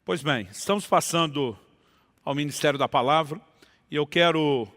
Pois bem, estamos passando ao Ministério da Palavra e eu quero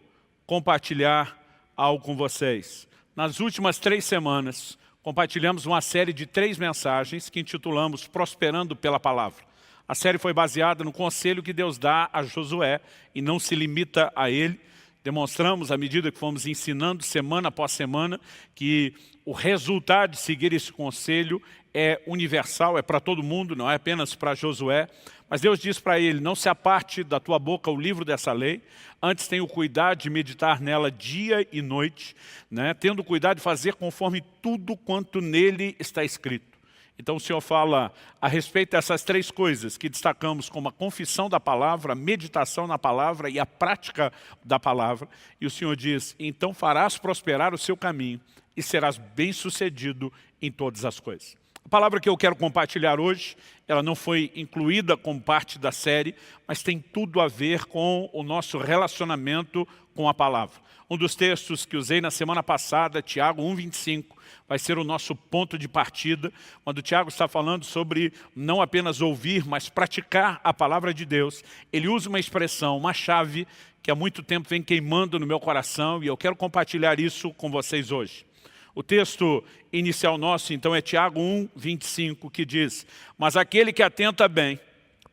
compartilhar algo com vocês. Nas últimas 3 semanas, compartilhamos uma série de 3 mensagens que intitulamos Prosperando pela Palavra. A série foi baseada no conselho que Deus dá a Josué e não se limita a ele. Demonstramos, à medida que fomos ensinando semana após semana, que o resultado de seguir esse conselho é universal, é para todo mundo, não é apenas para Josué. Mas Deus diz para ele, não se aparte da tua boca o livro dessa lei, antes tenha o cuidado de meditar nela dia e noite, né? Tendo cuidado de fazer conforme tudo quanto nele está escrito. Então o Senhor fala a respeito dessas 3 coisas que destacamos como a confissão da palavra, a meditação na palavra e a prática da palavra. E o Senhor diz, então farás prosperar o seu caminho e serás bem-sucedido em todas as coisas. A palavra que eu quero compartilhar hoje, ela não foi incluída como parte da série, mas tem tudo a ver com o nosso relacionamento com a palavra. Um dos textos que usei na semana passada, Tiago 1:25, vai ser o nosso ponto de partida, quando Tiago está falando sobre não apenas ouvir, mas praticar a palavra de Deus. Ele usa uma expressão, uma chave, que há muito tempo vem queimando no meu coração, e eu quero compartilhar isso com vocês hoje. O texto inicial nosso, então, é Tiago 1:25, que diz, mas aquele que atenta bem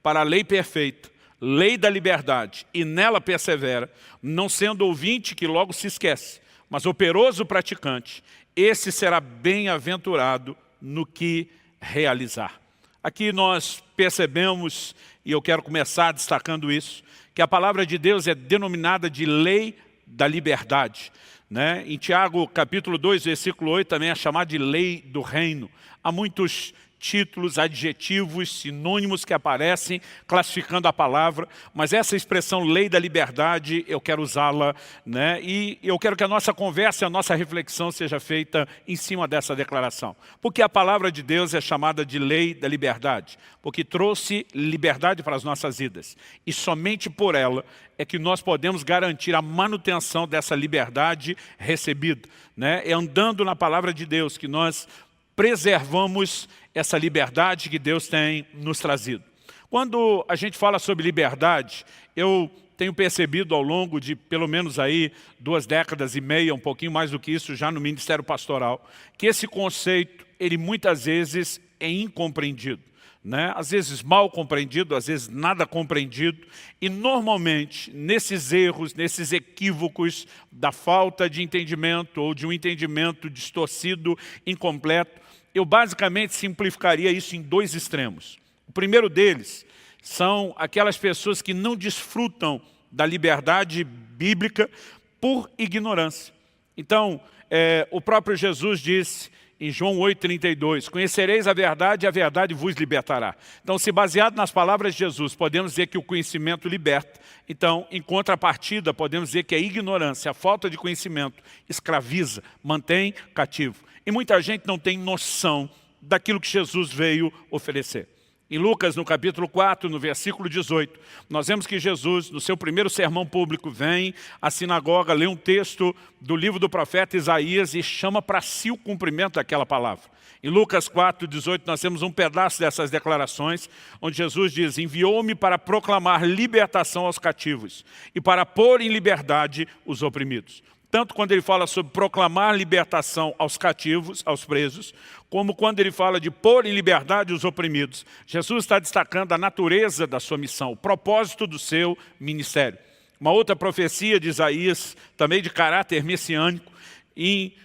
para a lei perfeita, lei da liberdade, e nela persevera, não sendo ouvinte que logo se esquece, mas operoso praticante, esse será bem-aventurado no que realizar. Aqui nós percebemos, e eu quero começar destacando isso, que a palavra de Deus é denominada de lei da liberdade. Né? Em Tiago capítulo 2, versículo 8, também é chamado de lei do reino. Há muitos títulos, adjetivos, sinônimos que aparecem classificando a palavra, mas essa expressão lei da liberdade, eu quero usá-la, né? E eu quero que a nossa conversa, a nossa reflexão seja feita em cima dessa declaração. Porque a palavra de Deus é chamada de lei da liberdade, porque trouxe liberdade para as nossas vidas. E somente por ela é que nós podemos garantir a manutenção dessa liberdade recebida. Né? É andando na palavra de Deus que nós preservamos essa liberdade que Deus tem nos trazido. Quando a gente fala sobre liberdade, eu tenho percebido ao longo de pelo menos aí 2 décadas e meia, um pouquinho mais do que isso já no Ministério Pastoral, que esse conceito, ele muitas vezes é incompreendido. Né? Às vezes mal compreendido, às vezes nada compreendido, e normalmente nesses erros, nesses equívocos da falta de entendimento ou de um entendimento distorcido, incompleto, eu basicamente simplificaria isso em 2 extremos. O primeiro deles são aquelas pessoas que não desfrutam da liberdade bíblica por ignorância. Então, o próprio Jesus disse em João 8:32, conhecereis a verdade e a verdade vos libertará. Então, se baseado nas palavras de Jesus, podemos dizer que o conhecimento liberta. Então, em contrapartida, podemos dizer que a ignorância, a falta de conhecimento, escraviza, mantém cativo. E muita gente não tem noção daquilo que Jesus veio oferecer. Em Lucas, no capítulo 4, no versículo 18, nós vemos que Jesus, no seu primeiro sermão público, vem à sinagoga, lê um texto do livro do profeta Isaías e chama para si o cumprimento daquela palavra. Em Lucas 4, 18, nós temos um pedaço dessas declarações, onde Jesus diz, enviou-me para proclamar libertação aos cativos e para pôr em liberdade os oprimidos. Tanto quando ele fala sobre proclamar libertação aos cativos, aos presos, como quando ele fala de pôr em liberdade os oprimidos. Jesus está destacando a natureza da sua missão, o propósito do seu ministério. Uma outra profecia de Isaías, também de caráter messiânico, em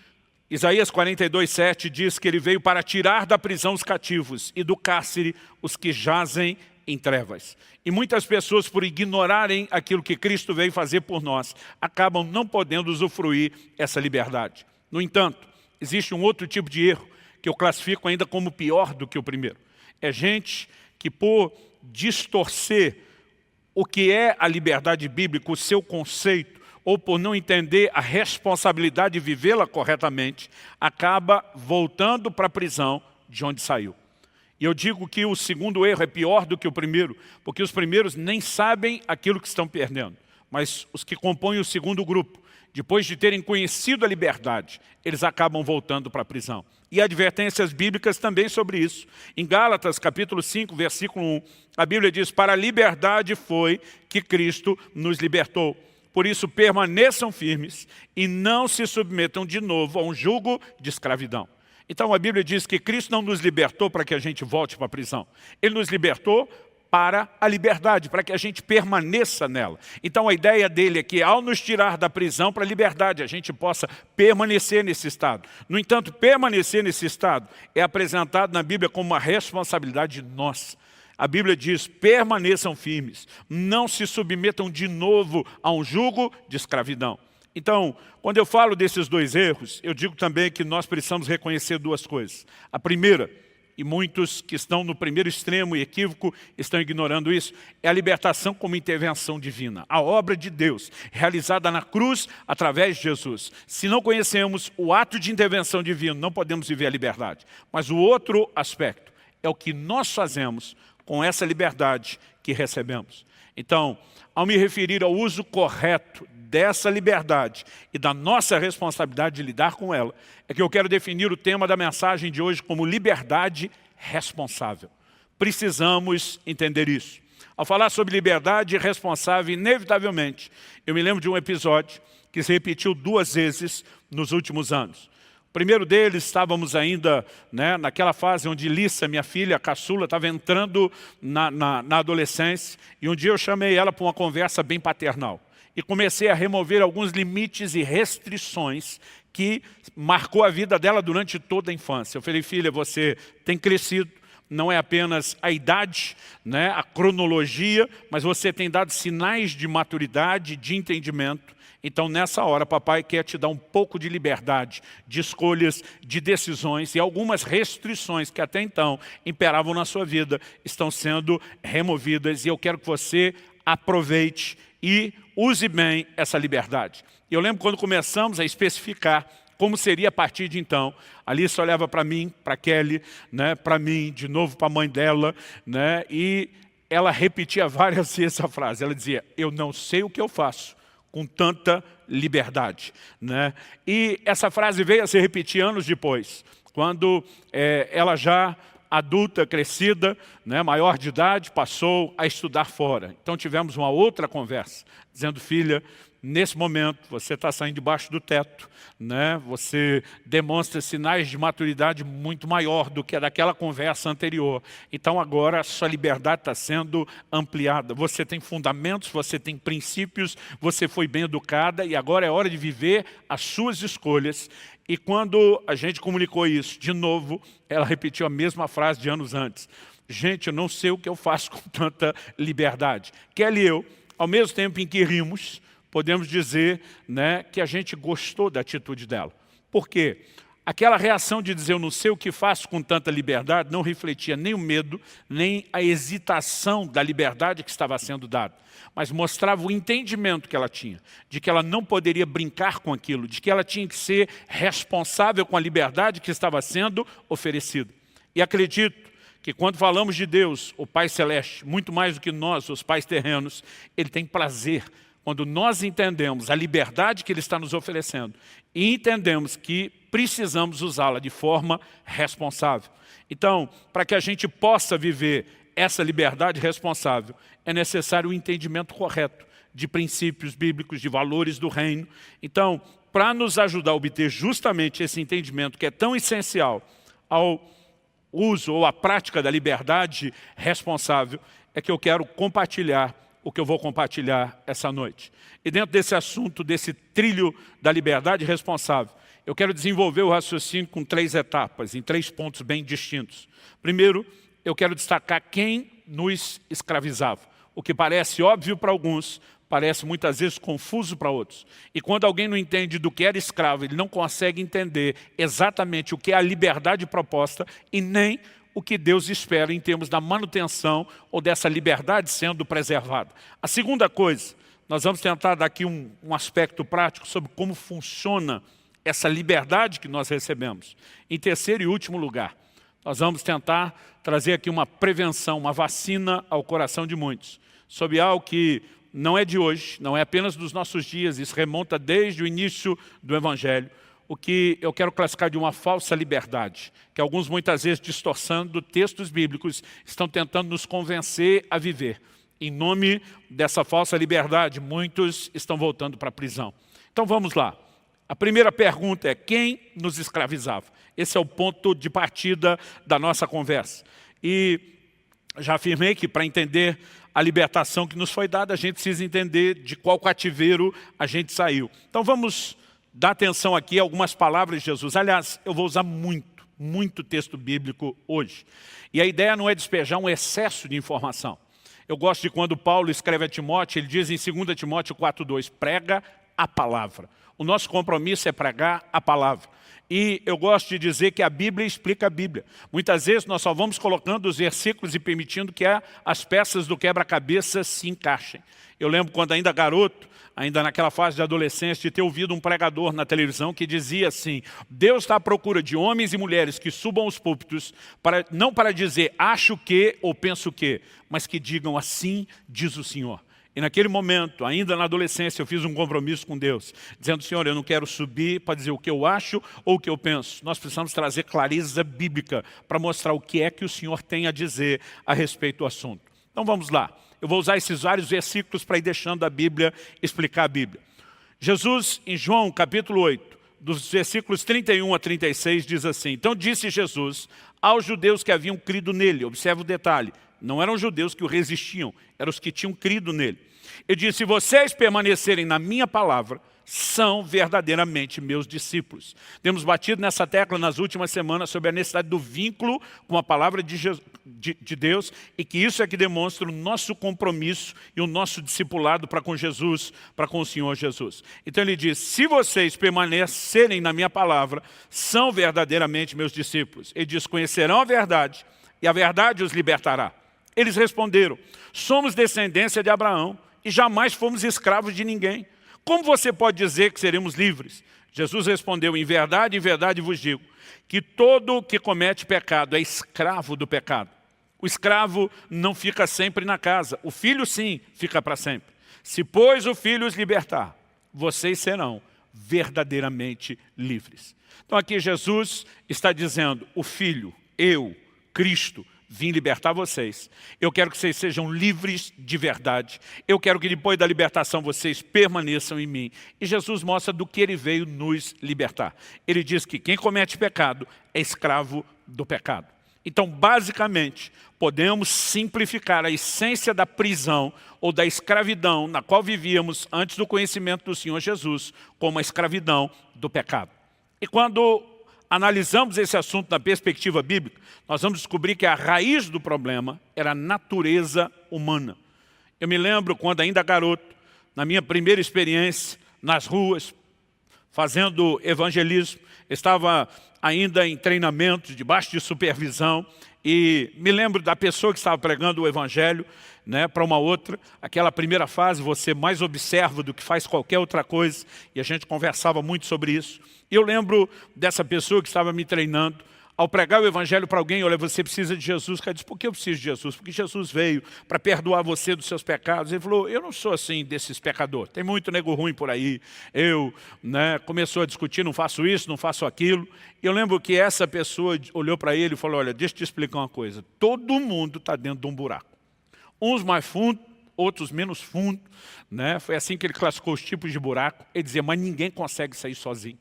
Isaías 42:7 diz que ele veio para tirar da prisão os cativos e do cárcere os que jazem em trevas. E muitas pessoas, por ignorarem aquilo que Cristo veio fazer por nós, acabam não podendo usufruir essa liberdade. No entanto, existe um outro tipo de erro que eu classifico ainda como pior do que o primeiro. É gente que, por distorcer o que é a liberdade bíblica, o seu conceito, ou por não entender a responsabilidade de vivê-la corretamente, acaba voltando para a prisão de onde saiu. E eu digo que o segundo erro é pior do que o primeiro, porque os primeiros nem sabem aquilo que estão perdendo. Mas os que compõem o segundo grupo, depois de terem conhecido a liberdade, eles acabam voltando para a prisão. E advertências bíblicas também sobre isso. Em Gálatas, capítulo 5, versículo 1, a Bíblia diz: para a liberdade foi que Cristo nos libertou. Por isso permaneçam firmes e não se submetam de novo a um jugo de escravidão. Então a Bíblia diz que Cristo não nos libertou para que a gente volte para a prisão. Ele nos libertou para a liberdade, para que a gente permaneça nela. Então a ideia dele é que ao nos tirar da prisão para a liberdade, a gente possa permanecer nesse estado. No entanto, permanecer nesse estado é apresentado na Bíblia como uma responsabilidade nossa. A Bíblia diz: permaneçam firmes, não se submetam de novo a um jugo de escravidão. Então, quando eu falo desses dois erros, eu digo também que nós precisamos reconhecer duas coisas. A primeira, e muitos que estão no primeiro extremo e equívoco estão ignorando isso, é a libertação como intervenção divina. A obra de Deus, realizada na cruz através de Jesus. Se não conhecemos o ato de intervenção divina, não podemos viver a liberdade. Mas o outro aspecto é o que nós fazemos com essa liberdade que recebemos. Então, ao me referir ao uso correto dessa liberdade e da nossa responsabilidade de lidar com ela, é que eu quero definir o tema da mensagem de hoje como liberdade responsável. Precisamos entender isso. Ao falar sobre liberdade responsável, inevitavelmente, eu me lembro de um episódio que se repetiu 2 vezes nos últimos anos. O primeiro deles, estávamos ainda naquela fase onde Lissa, minha filha, a caçula, estava entrando na adolescência, e um dia eu chamei ela para uma conversa bem paternal. E comecei a remover alguns limites e restrições que marcou a vida dela durante toda a infância. Eu falei: filha, você tem crescido, não é apenas a idade, a cronologia, mas você tem dado sinais de maturidade, de entendimento. Então, nessa hora, papai quer te dar um pouco de liberdade, de escolhas, de decisões, e algumas restrições que até então imperavam na sua vida estão sendo removidas, e eu quero que você aproveite e use bem essa liberdade. Eu lembro quando começamos a especificar como seria a partir de então. A Alice olhava para mim, para Kelly, para mim, de novo para a mãe dela, e ela repetia várias vezes a frase. Ela dizia: eu não sei o que eu faço com tanta liberdade. E essa frase veio a se repetir anos depois, quando ela já adulta, crescida, maior de idade, passou a estudar fora. Então tivemos uma outra conversa, dizendo: filha, nesse momento você está saindo debaixo do teto, você demonstra sinais de maturidade muito maior do que a daquela conversa anterior. Então agora a sua liberdade está sendo ampliada. Você tem fundamentos, você tem princípios, você foi bem educada e agora é hora de viver as suas escolhas. E quando a gente comunicou isso, de novo, ela repetiu a mesma frase de anos antes: gente, eu não sei o que eu faço com tanta liberdade. Kelly e eu, ao mesmo tempo em que rimos, podemos dizer que a gente gostou da atitude dela. Por quê? Aquela reação de dizer eu não sei o que faço com tanta liberdade não refletia nem o medo, nem a hesitação da liberdade que estava sendo dada, mas mostrava o entendimento que ela tinha, de que ela não poderia brincar com aquilo, de que ela tinha que ser responsável com a liberdade que estava sendo oferecida. E acredito que quando falamos de Deus, o Pai Celeste, muito mais do que nós, os pais terrenos, Ele tem prazer quando nós entendemos a liberdade que Ele está nos oferecendo e entendemos que precisamos usá-la de forma responsável. Então, para que a gente possa viver essa liberdade responsável, é necessário o entendimento correto de princípios bíblicos, de valores do reino. Então, para nos ajudar a obter justamente esse entendimento que é tão essencial ao uso ou à prática da liberdade responsável, é que eu quero compartilhar o que eu vou compartilhar essa noite. E dentro desse assunto, desse trilho da liberdade responsável, eu quero desenvolver o raciocínio com 3 etapas, em 3 pontos bem distintos. Primeiro, eu quero destacar quem nos escravizava. O que parece óbvio para alguns, parece muitas vezes confuso para outros. E quando alguém não entende do que era escravo, ele não consegue entender exatamente o que é a liberdade proposta e nem o que Deus espera em termos da manutenção ou dessa liberdade sendo preservada. A segunda coisa, nós vamos tentar dar aqui um aspecto prático sobre como funciona essa liberdade que nós recebemos. Em terceiro e último lugar, nós vamos tentar trazer aqui uma prevenção, uma vacina ao coração de muitos, sobre algo que não é de hoje, não é apenas dos nossos dias, isso remonta desde o início do Evangelho, o que eu quero classificar de uma falsa liberdade, que alguns muitas vezes distorcendo textos bíblicos estão tentando nos convencer a viver. Em nome dessa falsa liberdade, muitos estão voltando para a prisão. Então vamos lá. A primeira pergunta é: quem nos escravizava? Esse é o ponto de partida da nossa conversa. E já afirmei que para entender a libertação que nos foi dada, a gente precisa entender de qual cativeiro a gente saiu. Então vamos dar atenção aqui a algumas palavras de Jesus. Aliás, eu vou usar muito texto bíblico hoje. E a ideia não é despejar um excesso de informação. Eu gosto de quando Paulo escreve a Timóteo, ele diz em 2 Timóteo 4,2, prega a palavra. O nosso compromisso é pregar a palavra. E eu gosto de dizer que a Bíblia explica a Bíblia. Muitas vezes nós só vamos colocando os versículos e permitindo que as peças do quebra-cabeça se encaixem. Eu lembro quando ainda garoto, ainda naquela fase de adolescência, de ter ouvido um pregador na televisão que dizia assim: Deus está à procura de homens e mulheres que subam os púlpitos, não para dizer acho que ou penso que, mas que digam assim diz o Senhor. E naquele momento, ainda na adolescência, eu fiz um compromisso com Deus, dizendo: Senhor, eu não quero subir para dizer o que eu acho ou o que eu penso. Nós precisamos trazer clareza bíblica para mostrar o que é que o Senhor tem a dizer a respeito do assunto. Então vamos lá. Eu vou usar esses vários versículos para ir deixando a Bíblia explicar a Bíblia. Jesus, em João capítulo 8, dos versículos 31 a 36, diz assim: então disse Jesus aos judeus que haviam crido nele, observe o detalhe, não eram judeus que o resistiam, eram os que tinham crido nele. Ele disse: se vocês permanecerem na minha palavra, são verdadeiramente meus discípulos. Temos batido nessa tecla nas últimas semanas sobre a necessidade do vínculo com a palavra de Deus, e que isso é que demonstra o nosso compromisso e o nosso discipulado para com Jesus, para com o Senhor Jesus. Então ele diz: se vocês permanecerem na minha palavra, são verdadeiramente meus discípulos. Ele diz: conhecerão a verdade e a verdade os libertará. Eles responderam: somos descendência de Abraão e jamais fomos escravos de ninguém. Como você pode dizer que seremos livres? Jesus respondeu: em verdade vos digo, que todo que comete pecado é escravo do pecado. O escravo não fica sempre na casa, o filho sim fica para sempre. Se, pois, o filho os libertar, vocês serão verdadeiramente livres. Então aqui Jesus está dizendo: o filho, eu, Cristo, vim libertar vocês. Eu quero que vocês sejam livres de verdade. Eu quero que depois da libertação vocês permaneçam em mim. E Jesus mostra do que ele veio nos libertar. Ele diz que quem comete pecado é escravo do pecado. Então, basicamente, podemos simplificar a essência da prisão ou da escravidão na qual vivíamos antes do conhecimento do Senhor Jesus como a escravidão do pecado. E quando analisamos esse assunto na perspectiva bíblica, nós vamos descobrir que a raiz do problema era a natureza humana. Eu me lembro quando ainda garoto, na minha primeira experiência nas ruas, fazendo evangelismo, estava ainda em treinamento, debaixo de supervisão, e me lembro da pessoa que estava pregando o evangelho, para uma outra. Aquela primeira fase você mais observa do que faz qualquer outra coisa, e a gente conversava muito sobre isso. E eu lembro dessa pessoa que estava me treinando, ao pregar o evangelho para alguém: olha, você precisa de Jesus. O cara disse: por que eu preciso de Jesus? Porque Jesus veio para perdoar você dos seus pecados. Ele falou: eu não sou assim desses pecadores, tem muito nego ruim por aí. Começou a discutir: não faço isso, não faço aquilo. Eu lembro que essa pessoa olhou para ele e falou: olha, deixa eu te explicar uma coisa, todo mundo está dentro de um buraco. Uns mais fundo, outros menos fundo. Foi assim que ele classificou os tipos de buraco. Ele dizia: mas ninguém consegue sair sozinho.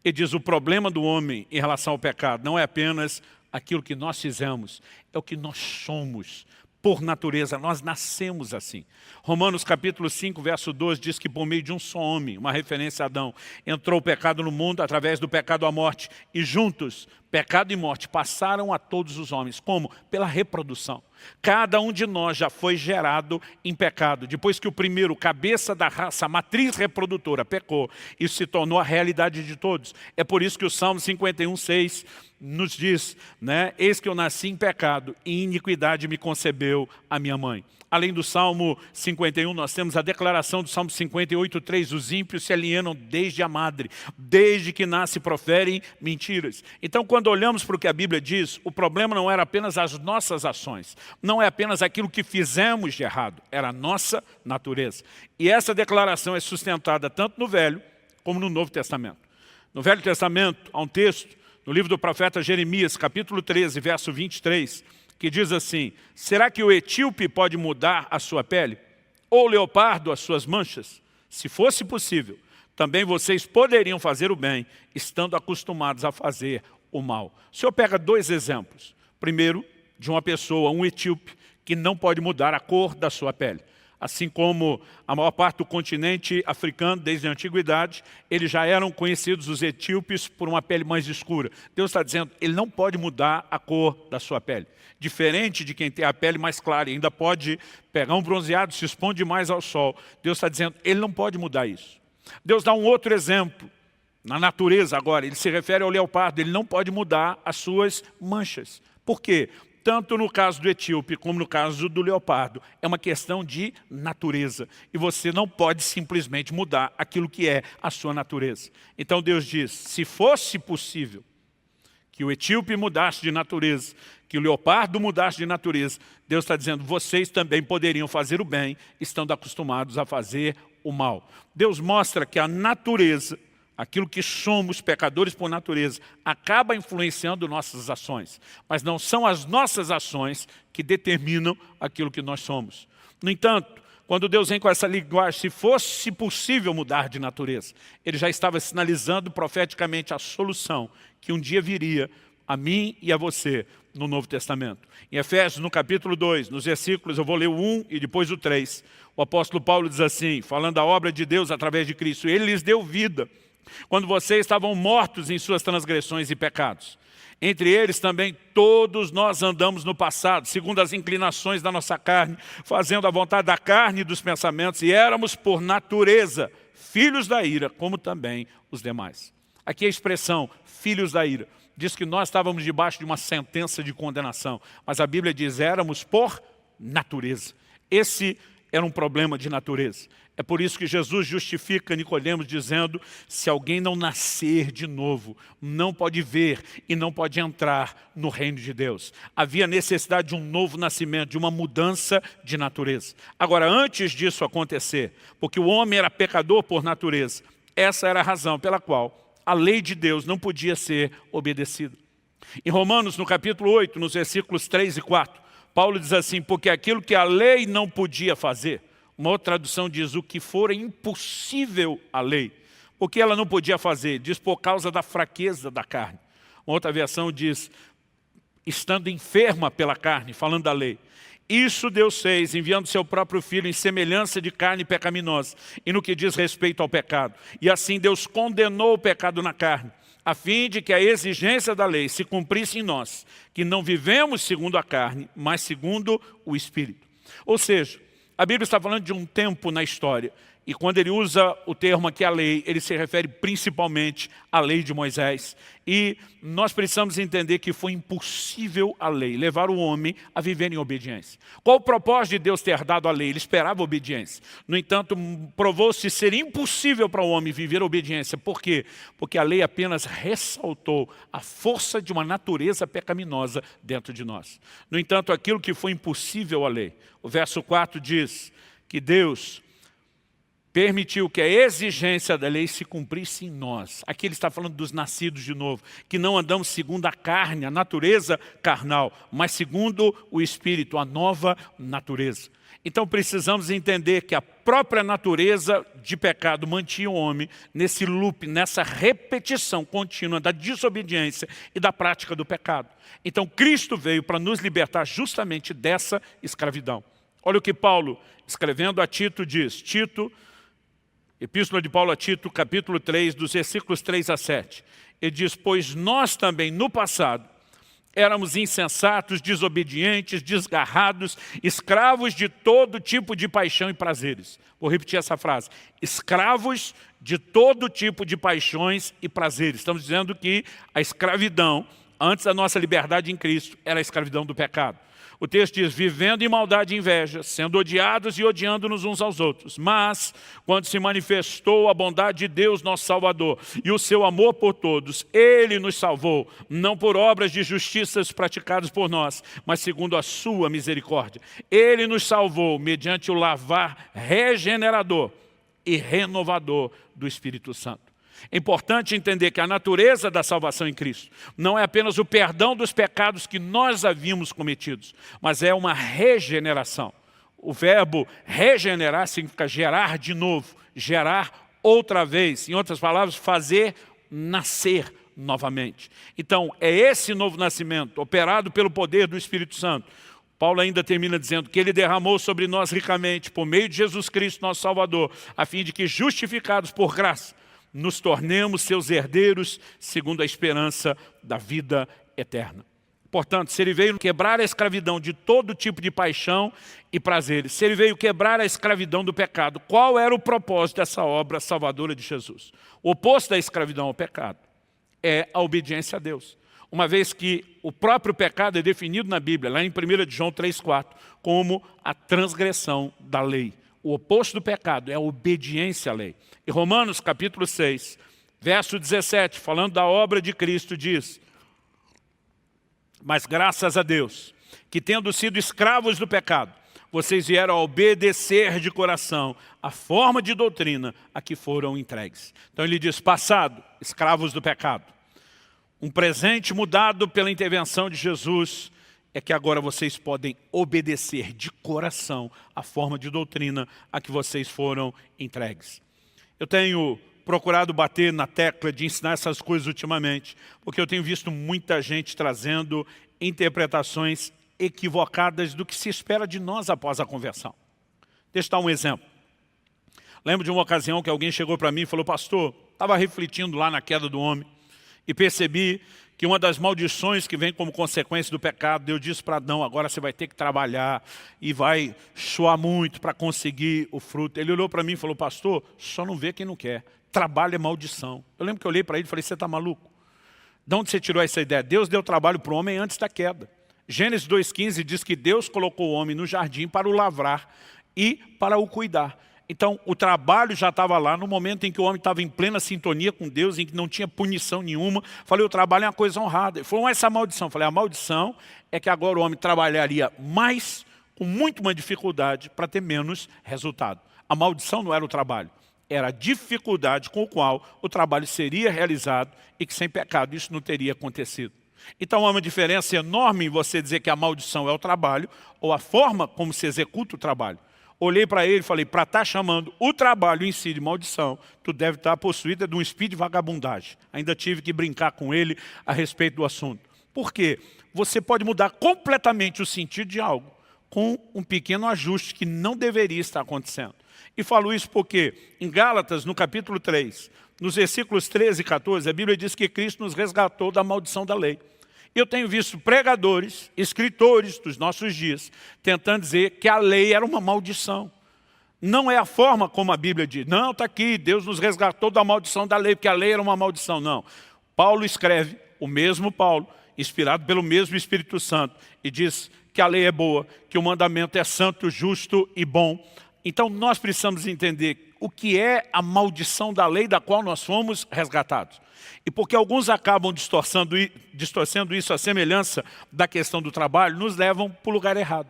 Ele diz: o problema do homem em relação ao pecado não é apenas aquilo que nós fizemos, é o que nós somos. Por natureza, nós nascemos assim. Romanos capítulo 5, verso 12, diz que por meio de um só homem, uma referência a Adão, entrou o pecado no mundo através do pecado à morte. E juntos, pecado e morte passaram a todos os homens. Como? Pela reprodução. Cada um de nós já foi gerado em pecado. Depois que o primeiro, cabeça da raça, a matriz reprodutora, pecou, isso se tornou a realidade de todos. É por isso que o Salmo 51, 6 nos diz, eis que eu nasci em pecado e em iniquidade me concebeu a minha mãe. Além do Salmo 51, nós temos a declaração do Salmo 58, 3. Os ímpios se alienam desde a madre, desde que nasce proferem mentiras. Então, quando olhamos para o que a Bíblia diz, o problema não era apenas as nossas ações, Não é apenas aquilo que fizemos de errado, era a nossa natureza. E essa declaração é sustentada tanto no Velho como no Novo Testamento. No Velho Testamento, há um texto, no livro do profeta Jeremias, capítulo 13, verso 23, que diz assim: será que o etíope pode mudar a sua pele? Ou o leopardo as suas manchas? Se fosse possível, também vocês poderiam fazer o bem, estando acostumados a fazer o mal. O Senhor pega dois exemplos. Primeiro, de uma pessoa, um etíope, que não pode mudar a cor da sua pele. Assim como a maior parte do continente africano, desde a antiguidade, eles já eram conhecidos, os etíopes, por uma pele mais escura. Deus está dizendo, ele não pode mudar a cor da sua pele. Diferente de quem tem a pele mais clara e ainda pode pegar um bronzeado, se expõe mais ao sol. Deus está dizendo, ele não pode mudar isso. Deus dá um outro exemplo, na natureza agora, ele se refere ao leopardo, ele não pode mudar as suas manchas. Por quê? Tanto no caso do etíope como no caso do leopardo, é uma questão de natureza. E você não pode simplesmente mudar aquilo que é a sua natureza. Então Deus diz, se fosse possível que o etíope mudasse de natureza, que o leopardo mudasse de natureza, Deus está dizendo, vocês também poderiam fazer o bem, estando acostumados a fazer o mal. Deus mostra que a natureza, aquilo que somos, pecadores por natureza, acaba influenciando nossas ações. Mas não são as nossas ações que determinam aquilo que nós somos. No entanto, quando Deus vem com essa linguagem, se fosse possível mudar de natureza, ele já estava sinalizando profeticamente a solução que um dia viria a mim e a você no Novo Testamento. Em Efésios, no capítulo 2, nos versículos, eu vou ler o 1 e depois o 3, o apóstolo Paulo diz assim, falando da obra de Deus através de Cristo, ele lhes deu vida, quando vocês estavam mortos em suas transgressões e pecados. Entre eles também todos nós andamos no passado, segundo as inclinações da nossa carne, fazendo a vontade da carne e dos pensamentos, e éramos por natureza filhos da ira, como também os demais. Aqui a expressão filhos da ira diz que nós estávamos debaixo de uma sentença de condenação, mas a Bíblia diz éramos por natureza. Esse era um problema de natureza. É por isso que Jesus justifica Nicodemos dizendo, se alguém não nascer de novo, não pode ver e não pode entrar no reino de Deus. Havia necessidade de um novo nascimento, de uma mudança de natureza. Agora, antes disso acontecer, porque o homem era pecador por natureza, essa era a razão pela qual a lei de Deus não podia ser obedecida. Em Romanos, no capítulo 8, nos versículos 3 e 4, Paulo diz assim, porque aquilo que a lei não podia fazer, uma outra tradução diz, o que for impossível à lei. O que ela não podia fazer? Diz, por causa da fraqueza da carne. Uma outra versão diz, estando enferma pela carne, falando da lei. Isso Deus fez, enviando seu próprio Filho em semelhança de carne pecaminosa, e no que diz respeito ao pecado. E assim Deus condenou o pecado na carne, a fim de que a exigência da lei se cumprisse em nós, que não vivemos segundo a carne, mas segundo o Espírito. Ou seja, a Bíblia está falando de um tempo na história, e quando ele usa o termo aqui, a lei, ele se refere principalmente à lei de Moisés. E nós precisamos entender que foi impossível a lei levar o homem a viver em obediência. Qual o propósito de Deus ter dado a lei? Ele esperava obediência. No entanto, provou-se ser impossível para o homem viver a obediência. Por quê? Porque a lei apenas ressaltou a força de uma natureza pecaminosa dentro de nós. No entanto, aquilo que foi impossível à lei, o verso 4 diz que Deus permitiu que a exigência da lei se cumprisse em nós. Aqui ele está falando dos nascidos de novo, que não andamos segundo a carne, a natureza carnal, mas segundo o Espírito, a nova natureza. Então precisamos entender que a própria natureza de pecado mantinha o homem nesse loop, nessa repetição contínua da desobediência e da prática do pecado. Então Cristo veio para nos libertar justamente dessa escravidão. Olha o que Paulo, escrevendo a Tito, diz. Tito, Epístola de Paulo a Tito, capítulo 3, dos versículos 3 a 7. Ele diz, pois nós também no passado éramos insensatos, desobedientes, desgarrados, escravos de todo tipo de paixão e prazeres. Vou repetir essa frase. Escravos de todo tipo de paixões e prazeres. Estamos dizendo que a escravidão, antes da nossa liberdade em Cristo, era a escravidão do pecado. O texto diz, vivendo em maldade e inveja, sendo odiados e odiando-nos uns aos outros. Mas, quando se manifestou a bondade de Deus, nosso Salvador, e o seu amor por todos, Ele nos salvou, não por obras de justiças praticadas por nós, mas segundo a sua misericórdia. Ele nos salvou mediante o lavar regenerador e renovador do Espírito Santo. É importante entender que a natureza da salvação em Cristo não é apenas o perdão dos pecados que nós havíamos cometidos, mas é uma regeneração. O verbo regenerar significa gerar de novo, gerar outra vez. Em outras palavras, fazer nascer novamente. Então, é esse novo nascimento, operado pelo poder do Espírito Santo. Paulo ainda termina dizendo que Ele derramou sobre nós ricamente, por meio de Jesus Cristo, nosso Salvador, a fim de que, justificados por graça, nos tornemos seus herdeiros segundo a esperança da vida eterna. Portanto, se Ele veio quebrar a escravidão de todo tipo de paixão e prazeres, se Ele veio quebrar a escravidão do pecado, qual era o propósito dessa obra salvadora de Jesus? O oposto da escravidão ao pecado é a obediência a Deus. Uma vez que o próprio pecado é definido na Bíblia, lá em 1 de João 3,4, como a transgressão da lei. O oposto do pecado é a obediência à lei. E Romanos capítulo 6, verso 17, falando da obra de Cristo, diz: mas graças a Deus, que tendo sido escravos do pecado, vocês vieram a obedecer de coração a forma de doutrina a que foram entregues. Então ele diz, passado, escravos do pecado. Um presente mudado pela intervenção de Jesus é que agora vocês podem obedecer de coração a forma de doutrina a que vocês foram entregues. Eu tenho procurado bater na tecla de ensinar essas coisas ultimamente, porque eu tenho visto muita gente trazendo interpretações equivocadas do que se espera de nós após a conversão. Deixa eu dar um exemplo. Lembro de uma ocasião que alguém chegou para mim e falou, pastor, estava refletindo lá na queda do homem e percebi que uma das maldições que vem como consequência do pecado, Deus disse para Adão, agora você vai ter que trabalhar e vai suar muito para conseguir o fruto. Ele olhou para mim e falou, pastor, só não vê quem não quer. Trabalho é maldição. Eu lembro que eu olhei para ele e falei, você está maluco? De onde você tirou essa ideia? Deus deu trabalho para o homem antes da queda. Gênesis 2,15 diz que Deus colocou o homem no jardim para o lavrar e para o cuidar. Então, o trabalho já estava lá no momento em que o homem estava em plena sintonia com Deus, em que não tinha punição nenhuma. Falei, o trabalho é uma coisa honrada. Ele falou, mas essa maldição. Falei, a maldição é que agora o homem trabalharia mais, com muito mais dificuldade, para ter menos resultado. A maldição não era o trabalho, era a dificuldade com a qual o trabalho seria realizado e que sem pecado isso não teria acontecido. Então há uma diferença enorme em você dizer que a maldição é o trabalho ou a forma como se executa o trabalho. Olhei para ele e falei, para estar chamando o trabalho em si de maldição, tu deve estar possuída de um espírito de vagabundagem. Ainda tive que brincar com ele a respeito do assunto. Por quê? Você pode mudar completamente o sentido de algo com um pequeno ajuste que não deveria estar acontecendo. E falo isso porque em Gálatas, no capítulo 3, nos versículos 13 e 14, a Bíblia diz que Cristo nos resgatou da maldição da lei. Eu tenho visto pregadores, escritores dos nossos dias, tentando dizer que a lei era uma maldição. Não é a forma como a Bíblia diz. Não, está aqui, Deus nos resgatou da maldição da lei, porque a lei era uma maldição. Não. Paulo escreve, o mesmo Paulo, inspirado pelo mesmo Espírito Santo, e diz que a lei é boa, que o mandamento é santo, justo e bom. Então nós precisamos entender o que é a maldição da lei da qual nós fomos resgatados. E porque alguns acabam distorcendo isso à semelhança da questão do trabalho, nos levam para o lugar errado.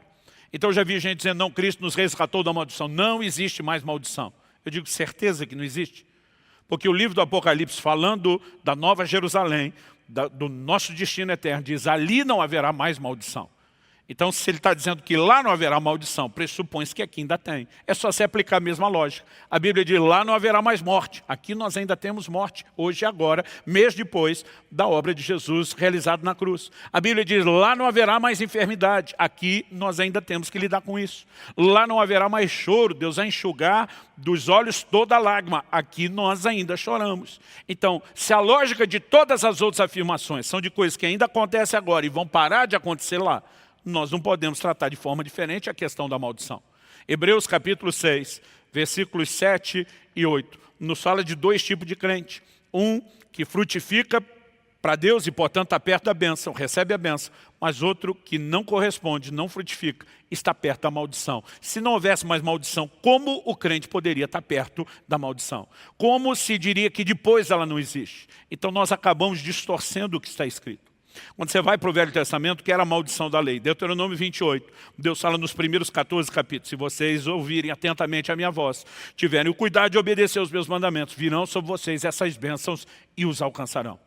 Então eu já vi gente dizendo, não, Cristo nos resgatou da maldição. Não existe mais maldição. Eu digo, certeza que não existe. Porque o livro do Apocalipse, falando da Nova Jerusalém, do nosso destino eterno, diz, ali não haverá mais maldição. Então, se ele está dizendo que lá não haverá maldição, pressupõe-se que aqui ainda tem. É só se aplicar a mesma lógica. A Bíblia diz, lá não haverá mais morte. Aqui nós ainda temos morte, hoje e agora, mês depois da obra de Jesus realizada na cruz. A Bíblia diz, lá não haverá mais enfermidade. Aqui nós ainda temos que lidar com isso. Lá não haverá mais choro, Deus vai enxugar dos olhos toda lágrima. Aqui nós ainda choramos. Então, se a lógica de todas as outras afirmações são de coisas que ainda acontecem agora e vão parar de acontecer lá, nós não podemos tratar de forma diferente a questão da maldição. Hebreus capítulo 6, versículos 7 e 8, nos fala de dois tipos de crente. Um que frutifica para Deus e, portanto, está perto da bênção, recebe a bênção. Mas outro que não corresponde, não frutifica, está perto da maldição. Se não houvesse mais maldição, como o crente poderia estar perto da maldição? Como se diria que depois ela não existe? Então nós acabamos distorcendo o que está escrito. Quando você vai para o Velho Testamento, que era a maldição da lei. Deuteronômio 28, Deus fala nos primeiros 14 capítulos: se vocês ouvirem atentamente a minha voz, tiverem o cuidado de obedecer os meus mandamentos, virão sobre vocês essas bênçãos e os alcançarão.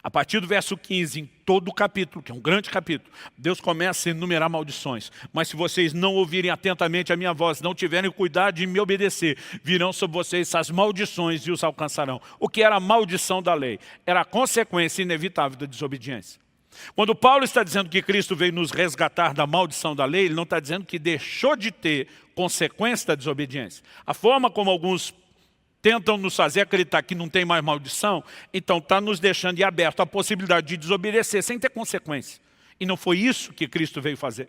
A partir do verso 15, em todo o capítulo, que é um grande capítulo, Deus começa a enumerar maldições. Mas se vocês não ouvirem atentamente a minha voz, não tiverem cuidado de me obedecer, virão sobre vocês essas maldições e os alcançarão. O que era a maldição da lei? Era a consequência inevitável da desobediência. Quando Paulo está dizendo que Cristo veio nos resgatar da maldição da lei, ele não está dizendo que deixou de ter consequência da desobediência. A forma como alguns tentam nos fazer acreditar que não tem mais maldição, então está nos deixando aberto à possibilidade de desobedecer sem ter consequência. E não foi isso que Cristo veio fazer.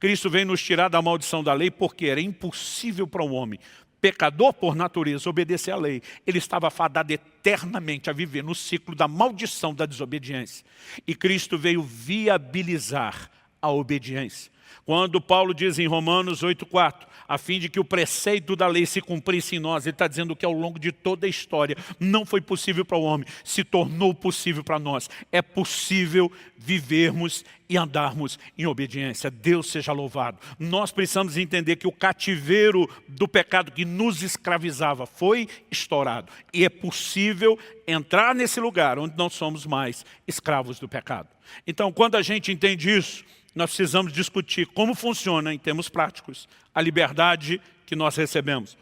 Cristo veio nos tirar da maldição da lei porque era impossível para um homem, pecador por natureza, obedecer à lei. Ele estava fadado eternamente a viver no ciclo da maldição da desobediência. E Cristo veio viabilizar a obediência. Quando Paulo diz em Romanos 8,4, a fim de que o preceito da lei se cumprisse em nós, ele está dizendo que ao longo de toda a história não foi possível para o homem, se tornou possível para nós. É possível vivermos e andarmos em obediência. Deus seja louvado. Nós precisamos entender que o cativeiro do pecado que nos escravizava foi estourado. E é possível entrar nesse lugar onde não somos mais escravos do pecado. Então, quando a gente entende isso, nós precisamos discutir como funciona, em termos práticos, a liberdade que nós recebemos.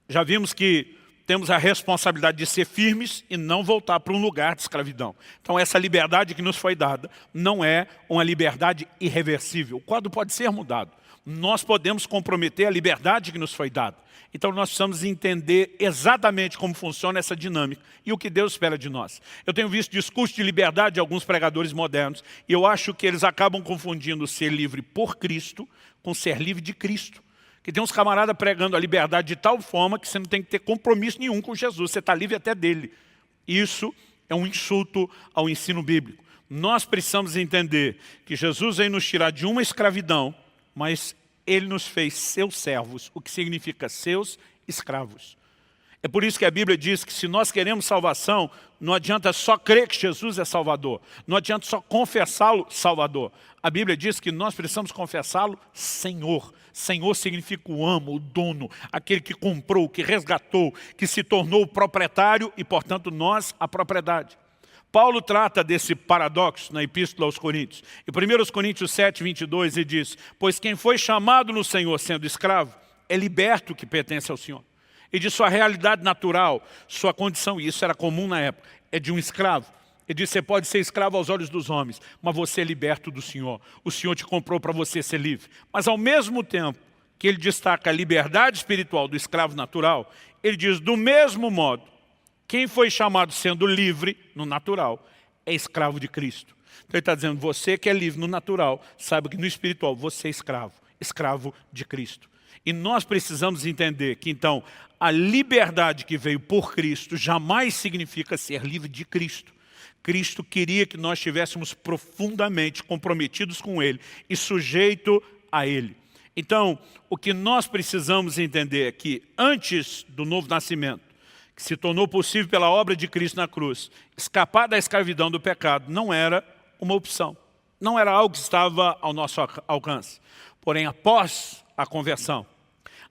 Já vimos que temos a responsabilidade de ser firmes e não voltar para um lugar de escravidão. Então essa liberdade que nos foi dada não é uma liberdade irreversível. O quadro pode ser mudado. Nós podemos comprometer a liberdade que nos foi dada. Então nós precisamos entender exatamente como funciona essa dinâmica e o que Deus espera de nós. Eu tenho visto discurso de liberdade de alguns pregadores modernos e eu acho que eles acabam confundindo ser livre por Cristo com ser livre de Cristo. Que tem uns camaradas pregando a liberdade de tal forma que você não tem que ter compromisso nenhum com Jesus, você está livre até dele. Isso é um insulto ao ensino bíblico. Nós precisamos entender que Jesus veio nos tirar de uma escravidão, mas Ele nos fez seus servos, o que significa seus escravos. É por isso que a Bíblia diz que se nós queremos salvação, não adianta só crer que Jesus é Salvador. Não adianta só confessá-lo Salvador. A Bíblia diz que nós precisamos confessá-lo Senhor. Senhor significa o amo, o dono, aquele que comprou, que resgatou, que se tornou o proprietário e, portanto, nós a propriedade. Paulo trata desse paradoxo na Epístola aos Coríntios. Em 1 Coríntios 7, 22, ele diz: pois quem foi chamado no Senhor sendo escravo, é liberto que pertence ao Senhor. E de sua realidade natural, sua condição, e isso era comum na época, é de um escravo. Ele diz: você pode ser escravo aos olhos dos homens, mas você é liberto do Senhor. O Senhor te comprou para você ser livre. Mas ao mesmo tempo que ele destaca a liberdade espiritual do escravo natural, ele diz: do mesmo modo, quem foi chamado sendo livre no natural é escravo de Cristo. Então ele está dizendo: você que é livre no natural, saiba que no espiritual você é escravo, escravo de Cristo. E nós precisamos entender que então a liberdade que veio por Cristo jamais significa ser livre de Cristo. Cristo queria que nós estivéssemos profundamente comprometidos com Ele e sujeito a Ele. Então, o que nós precisamos entender é que antes do novo nascimento, que se tornou possível pela obra de Cristo na cruz, escapar da escravidão do pecado não era uma opção. Não era algo que estava ao nosso alcance. Porém, após a conversão,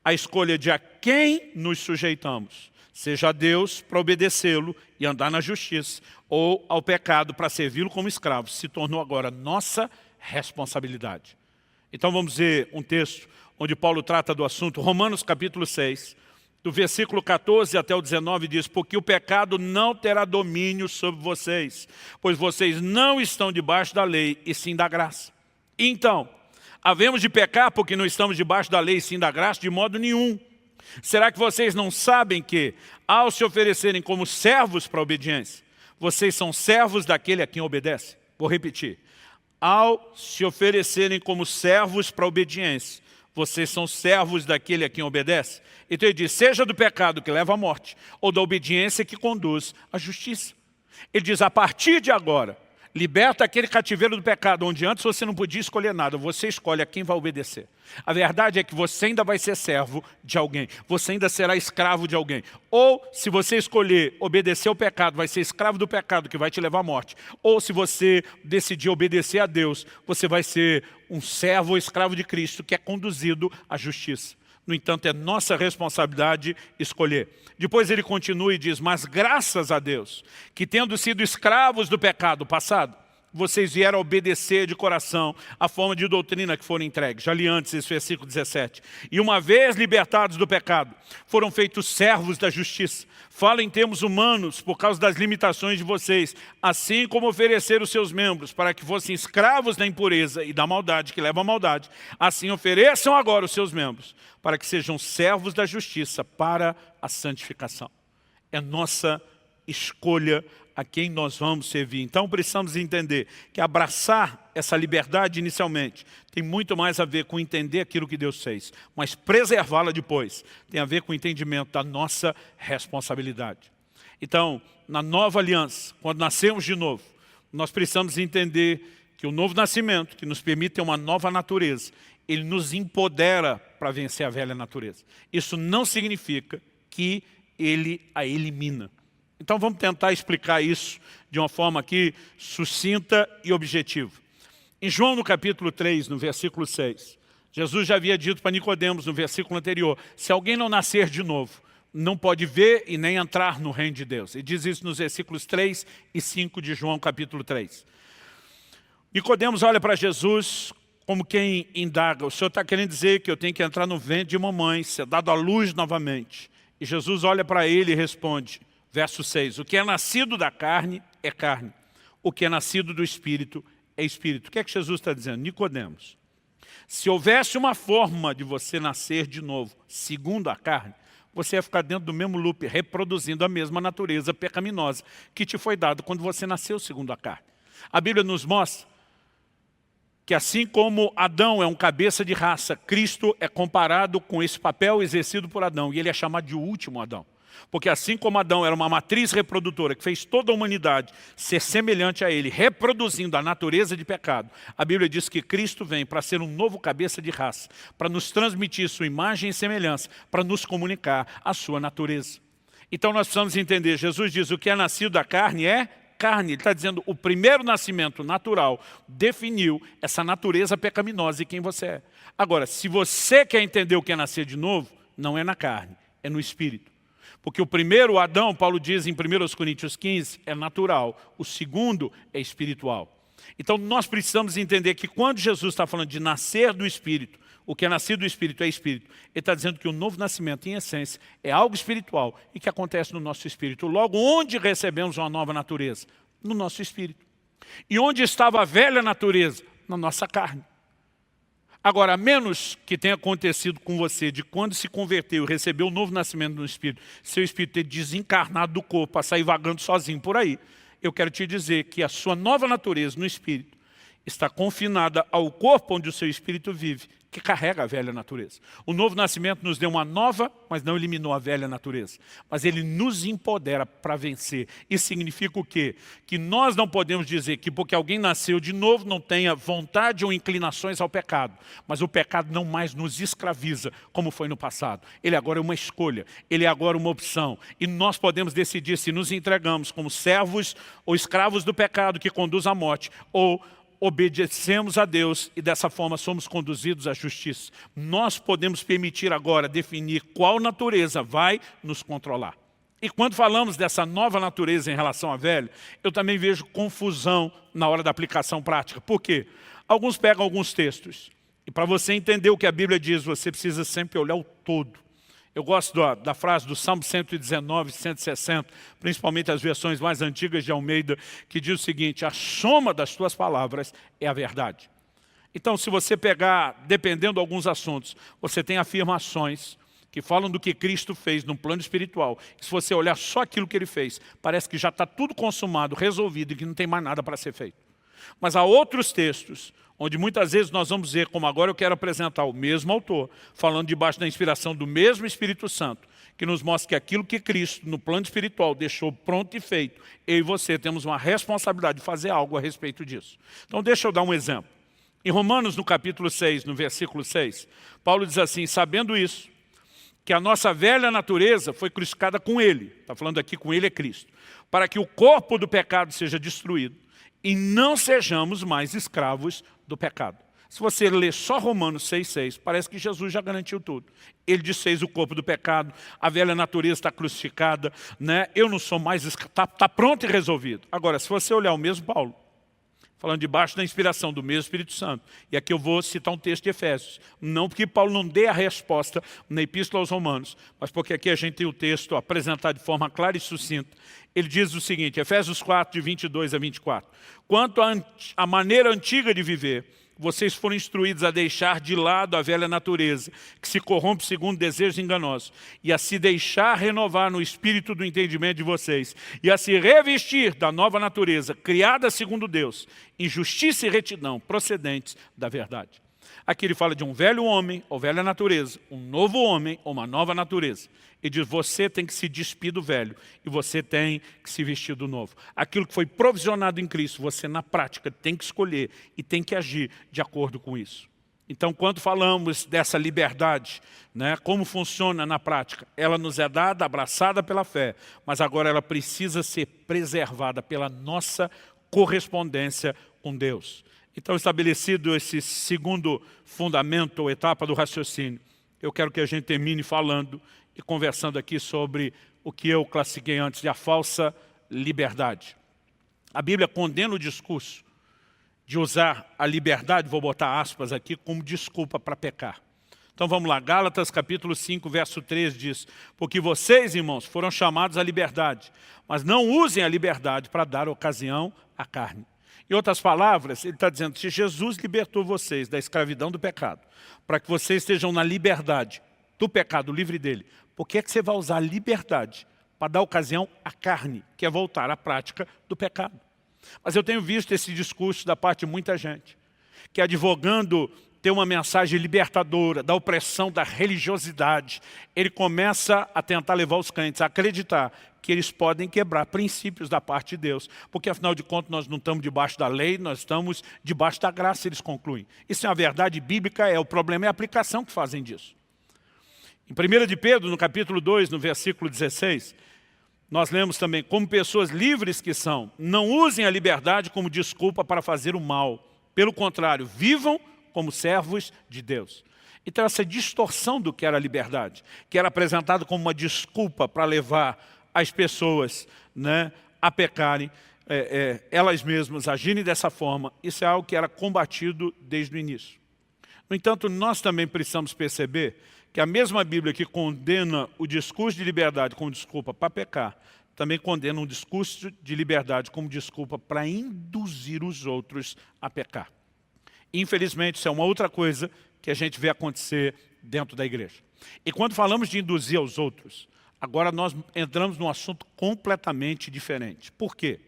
a escolha de a quem nos sujeitamos, seja a Deus para obedecê-lo e andar na justiça, ou ao pecado para servi-lo como escravo, se tornou agora nossa responsabilidade. Então vamos ver um texto onde Paulo trata do assunto, Romanos capítulo 6, do versículo 14 até o 19 diz: porque o pecado não terá domínio sobre vocês, pois vocês não estão debaixo da lei e sim da graça. Então, havemos de pecar porque não estamos debaixo da lei e sim da graça? De modo nenhum. Será que vocês não sabem que, ao se oferecerem como servos para a obediência, vocês são servos daquele a quem obedece? Vou repetir. Ao se oferecerem como servos para a obediência, Vocês são servos daquele a quem obedece. Então ele diz, seja do pecado que leva à morte, ou da obediência que conduz à justiça. Ele diz, a partir de agora, liberta aquele cativeiro do pecado, onde antes você não podia escolher nada, você escolhe a quem vai obedecer. A verdade é que você ainda vai ser servo de alguém, você ainda será escravo de alguém. Ou, se você escolher obedecer ao pecado, vai ser escravo do pecado que vai te levar à morte. Ou, se você decidir obedecer a Deus, você vai ser um servo ou escravo de Cristo que é conduzido à justiça. No entanto, é nossa responsabilidade escolher. Depois ele continua e diz, mas graças a Deus, que tendo sido escravos do pecado passado, vocês vieram obedecer de coração a forma de doutrina que foram entregues. Já li antes esse versículo 17. E uma vez libertados do pecado, foram feitos servos da justiça. Fala em termos humanos por causa das limitações de vocês, assim como ofereceram os seus membros para que fossem escravos da impureza e da maldade que leva à maldade, assim ofereçam agora os seus membros para que sejam servos da justiça para a santificação. É nossa escolha a quem nós vamos servir. Então precisamos entender que abraçar essa liberdade inicialmente tem muito mais a ver com entender aquilo que Deus fez, mas preservá-la depois tem a ver com o entendimento da nossa responsabilidade. Então, na nova aliança, quando nascemos de novo, nós precisamos entender que o novo nascimento, que nos permite ter uma nova natureza, ele nos empodera para vencer a velha natureza. Isso não significa que ele a elimina. Então vamos tentar explicar isso de uma forma aqui sucinta e objetiva. Em João no capítulo 3, no versículo 6, Jesus já havia dito para Nicodemos no versículo anterior, se alguém não nascer de novo, não pode ver e nem entrar no reino de Deus. Ele diz isso nos versículos 3 e 5 de João capítulo 3. Nicodemos olha para Jesus como quem indaga, o Senhor está querendo dizer que eu tenho que entrar no ventre de mamãe, ser dado à luz novamente. E Jesus olha para ele e responde, verso 6, o que é nascido da carne é carne, o que é nascido do Espírito é Espírito. O que é que Jesus está dizendo? Nicodemos, se houvesse uma forma de você nascer de novo, segundo a carne, você ia ficar dentro do mesmo loop, reproduzindo a mesma natureza pecaminosa que te foi dada quando você nasceu segundo a carne. A Bíblia nos mostra que assim como Adão é um cabeça de raça, Cristo é comparado com esse papel exercido por Adão, e ele é chamado de último Adão. Porque assim como Adão era uma matriz reprodutora que fez toda a humanidade ser semelhante a ele, reproduzindo a natureza de pecado, a Bíblia diz que Cristo vem para ser um novo cabeça de raça, para nos transmitir sua imagem e semelhança, para nos comunicar a sua natureza. Então nós precisamos entender, Jesus diz, o que é nascido da carne é carne. Ele está dizendo, o primeiro nascimento natural definiu essa natureza pecaminosa e quem você é. Agora, se você quer entender o que é nascer de novo, não é na carne, é no Espírito. Porque o primeiro Adão, Paulo diz em 1 Coríntios 15, é natural. O segundo é espiritual. Então nós precisamos entender que quando Jesus está falando de nascer do Espírito, o que é nascido do Espírito é Espírito. Ele está dizendo que o novo nascimento, em essência, é algo espiritual e que acontece no nosso Espírito. Logo, onde recebemos uma nova natureza? No nosso Espírito. E onde estava a velha natureza? Na nossa carne. Agora, a menos que tenha acontecido com você de quando se converteu e recebeu o novo nascimento no Espírito, seu Espírito ter desencarnado do corpo para sair vagando sozinho por aí, eu quero te dizer que a sua nova natureza no Espírito está confinada ao corpo onde o seu Espírito vive, que carrega a velha natureza. O novo nascimento nos deu uma nova, mas não eliminou a velha natureza. Mas ele nos empodera para vencer. Isso significa o quê? Que nós não podemos dizer que porque alguém nasceu de novo não tenha vontade ou inclinações ao pecado. Mas o pecado não mais nos escraviza, como foi no passado. Ele agora é uma escolha, ele é agora uma opção. E nós podemos decidir se nos entregamos como servos ou escravos do pecado que conduz à morte, ou obedecemos a Deus e dessa forma somos conduzidos à justiça. Nós podemos permitir agora definir qual natureza vai nos controlar. E quando falamos dessa nova natureza em relação à velha, eu também vejo confusão na hora da aplicação prática. Por quê? Alguns pegam alguns textos. E para você entender o que a Bíblia diz, você precisa sempre olhar o todo. Eu gosto da frase do Salmo 119, 160, principalmente as versões mais antigas de Almeida, que diz o seguinte, a soma das tuas palavras é a verdade. Então, se você pegar, dependendo de alguns assuntos, você tem afirmações que falam do que Cristo fez no plano espiritual. E se você olhar só aquilo que ele fez, parece que já está tudo consumado, resolvido e que não tem mais nada para ser feito. Mas há outros textos onde muitas vezes nós vamos ver, como agora eu quero apresentar o mesmo autor, falando debaixo da inspiração do mesmo Espírito Santo, que nos mostra que aquilo que Cristo, no plano espiritual, deixou pronto e feito, eu e você temos uma responsabilidade de fazer algo a respeito disso. Então deixa eu dar um exemplo. Em Romanos, no capítulo 6, no versículo 6, Paulo diz assim, sabendo isso, que a nossa velha natureza foi crucificada com Ele, está falando aqui com Ele é Cristo, para que o corpo do pecado seja destruído e não sejamos mais escravos do pecado. Se você ler só Romanos 6,6, parece que Jesus já garantiu tudo. Ele desfez o corpo do pecado, a velha natureza está crucificada, né? Eu não sou mais escravo, está pronto e resolvido. Agora, se você olhar o mesmo Paulo, falando debaixo da inspiração do mesmo Espírito Santo, e aqui eu vou citar um texto de Efésios, não porque Paulo não dê a resposta na Epístola aos Romanos, mas porque aqui a gente tem o texto apresentado de forma clara e sucinta. Ele diz o seguinte, Efésios 4, de 22 a 24, quanto à maneira antiga de viver, vocês foram instruídos a deixar de lado a velha natureza, que se corrompe segundo desejos enganosos, e a se deixar renovar no espírito do entendimento de vocês, e a se revestir da nova natureza, criada segundo Deus, em justiça e retidão, procedentes da verdade. Aqui ele fala de um velho homem, ou velha natureza, um novo homem, ou uma nova natureza. E diz, você tem que se despir do velho, e você tem que se vestir do novo. Aquilo que foi provisionado em Cristo, você na prática tem que escolher e tem que agir de acordo com isso. Então, quando falamos dessa liberdade, né, como funciona na prática, ela nos é dada, abraçada pela fé, mas agora ela precisa ser preservada pela nossa correspondência com Deus. Então, estabelecido esse segundo fundamento ou etapa do raciocínio, eu quero que a gente termine falando e conversando aqui sobre o que eu classifiquei antes de a falsa liberdade. A Bíblia condena o discurso de usar a liberdade, vou botar aspas aqui, como desculpa para pecar. Então vamos lá, Gálatas capítulo 5, verso 3 diz, porque vocês, irmãos, foram chamados à liberdade, mas não usem a liberdade para dar ocasião à carne. Em outras palavras, ele está dizendo, se Jesus libertou vocês da escravidão do pecado, para que vocês estejam na liberdade do pecado, livre dele, por que você vai usar a liberdade para dar ocasião à carne, que é voltar à prática do pecado? Mas eu tenho visto esse discurso da parte de muita gente, que advogando ter uma mensagem libertadora da opressão da religiosidade, ele começa a tentar levar os crentes a acreditar que eles podem quebrar princípios da parte de Deus, porque afinal de contas nós não estamos debaixo da lei, nós estamos debaixo da graça, eles concluem. Isso é uma verdade bíblica, o problema é a aplicação que fazem disso. Em 1 de Pedro, no capítulo 2, no versículo 16, nós lemos também, como pessoas livres que são, não usem a liberdade como desculpa para fazer o mal. Pelo contrário, vivam como servos de Deus. Então essa distorção do que era a liberdade, que era apresentado como uma desculpa para levar as pessoas, né, a pecarem, elas mesmas agirem dessa forma, isso é algo que era combatido desde o início. No entanto, nós também precisamos perceber que a mesma Bíblia que condena o discurso de liberdade como desculpa para pecar, também condena um discurso de liberdade como desculpa para induzir os outros a pecar. Infelizmente, isso é uma outra coisa que a gente vê acontecer dentro da igreja. E quando falamos de induzir aos outros, agora nós entramos num assunto completamente diferente. Por quê?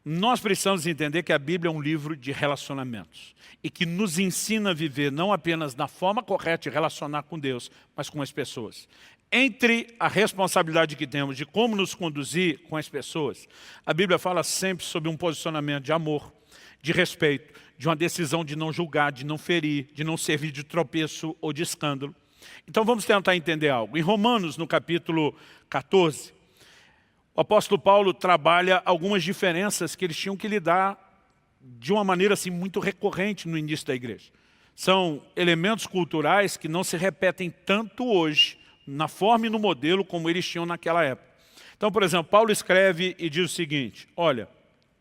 Nós precisamos entender que a Bíblia é um livro de relacionamentos e que nos ensina a viver não apenas na forma correta de relacionar com Deus, mas com as pessoas. Entre a responsabilidade que temos de como nos conduzir com as pessoas, a Bíblia fala sempre sobre um posicionamento de amor, de respeito, de uma decisão de não julgar, de não ferir, de não servir de tropeço ou de escândalo. Então vamos tentar entender algo. Em Romanos, no capítulo 14, o apóstolo Paulo trabalha algumas diferenças que eles tinham que lidar de uma maneira assim, muito recorrente no início da igreja. São elementos culturais que não se repetem tanto hoje, na forma e no modelo como eles tinham naquela época. Então, por exemplo, Paulo escreve e diz o seguinte, olha,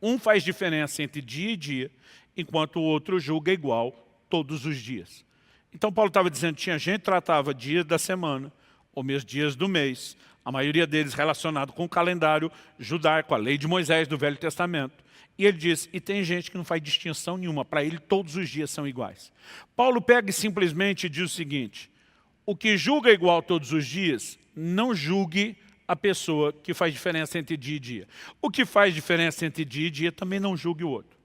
um faz diferença entre dia e dia, enquanto o outro julga igual todos os dias. Então Paulo estava dizendo que tinha gente que tratava dias da semana, ou mesmo dias do mês, a maioria deles relacionado com o calendário judaico, a lei de Moisés do Velho Testamento. E ele diz, e tem gente que não faz distinção nenhuma, para ele todos os dias são iguais. Paulo pega e simplesmente diz o seguinte, o que julga igual todos os dias, não julgue a pessoa que faz diferença entre dia e dia. O que faz diferença entre dia e dia também não julgue o outro.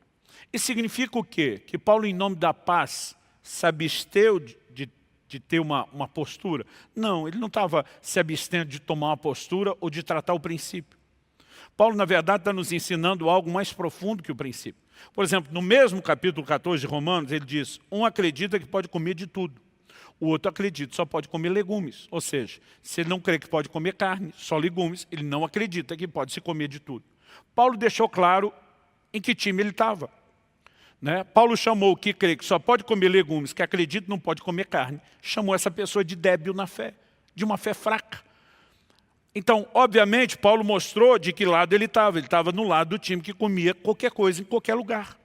Isso significa o quê? Que Paulo, em nome da paz, se absteu de ter uma postura? Não, ele não estava se abstendo de tomar uma postura ou de tratar o princípio. Paulo, na verdade, está nos ensinando algo mais profundo que o princípio. Por exemplo, no mesmo capítulo 14 de Romanos, ele diz, um acredita que pode comer de tudo. O outro acredita que só pode comer legumes. Ou seja, se ele não crê que pode comer carne, só legumes, ele não acredita que pode se comer de tudo. Paulo deixou claro em que time ele estava. Paulo chamou o que crê que só pode comer legumes, que acredita que não pode comer carne, chamou essa pessoa de débil na fé, de uma fé fraca. Então, obviamente, Paulo mostrou de que lado ele estava no lado do time que comia qualquer coisa em qualquer lugar.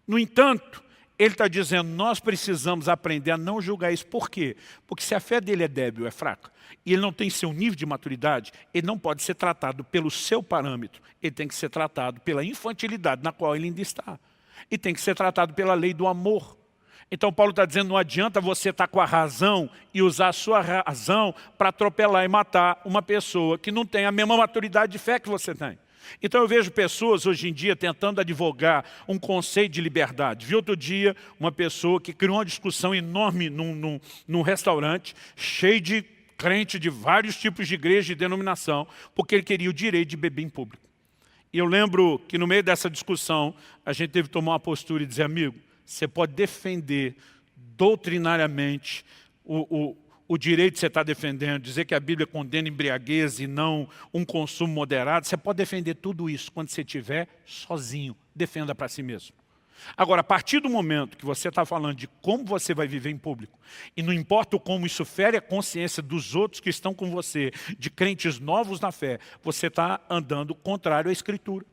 No entanto, ele está dizendo, nós precisamos aprender a não julgar isso. Por quê? Porque se a fé dele é débil, é fraca, e ele não tem seu nível de maturidade, ele não pode ser tratado pelo seu parâmetro, ele tem que ser tratado pela infantilidade na qual ele ainda está. E tem que ser tratado pela lei do amor. Então Paulo está dizendo, não adianta você estar com a razão e usar a sua razão para atropelar e matar uma pessoa que não tem a mesma maturidade de fé que você tem. Então eu vejo pessoas hoje em dia tentando advogar um conceito de liberdade. Vi outro dia uma pessoa que criou uma discussão enorme num restaurante, cheio de crente de vários tipos de igreja e denominação, porque ele queria o direito de beber em público. E eu lembro que no meio dessa discussão, a gente teve que tomar uma postura e dizer, amigo, você pode defender doutrinariamente o direito que você está defendendo, dizer que a Bíblia condena embriaguez e não um consumo moderado, você pode defender tudo isso quando você estiver sozinho, defenda para si mesmo. Agora, a partir do momento que você está falando de como você vai viver em público, e não importa como isso fere a consciência dos outros que estão com você, de crentes novos na fé, você está andando contrário à Escritura.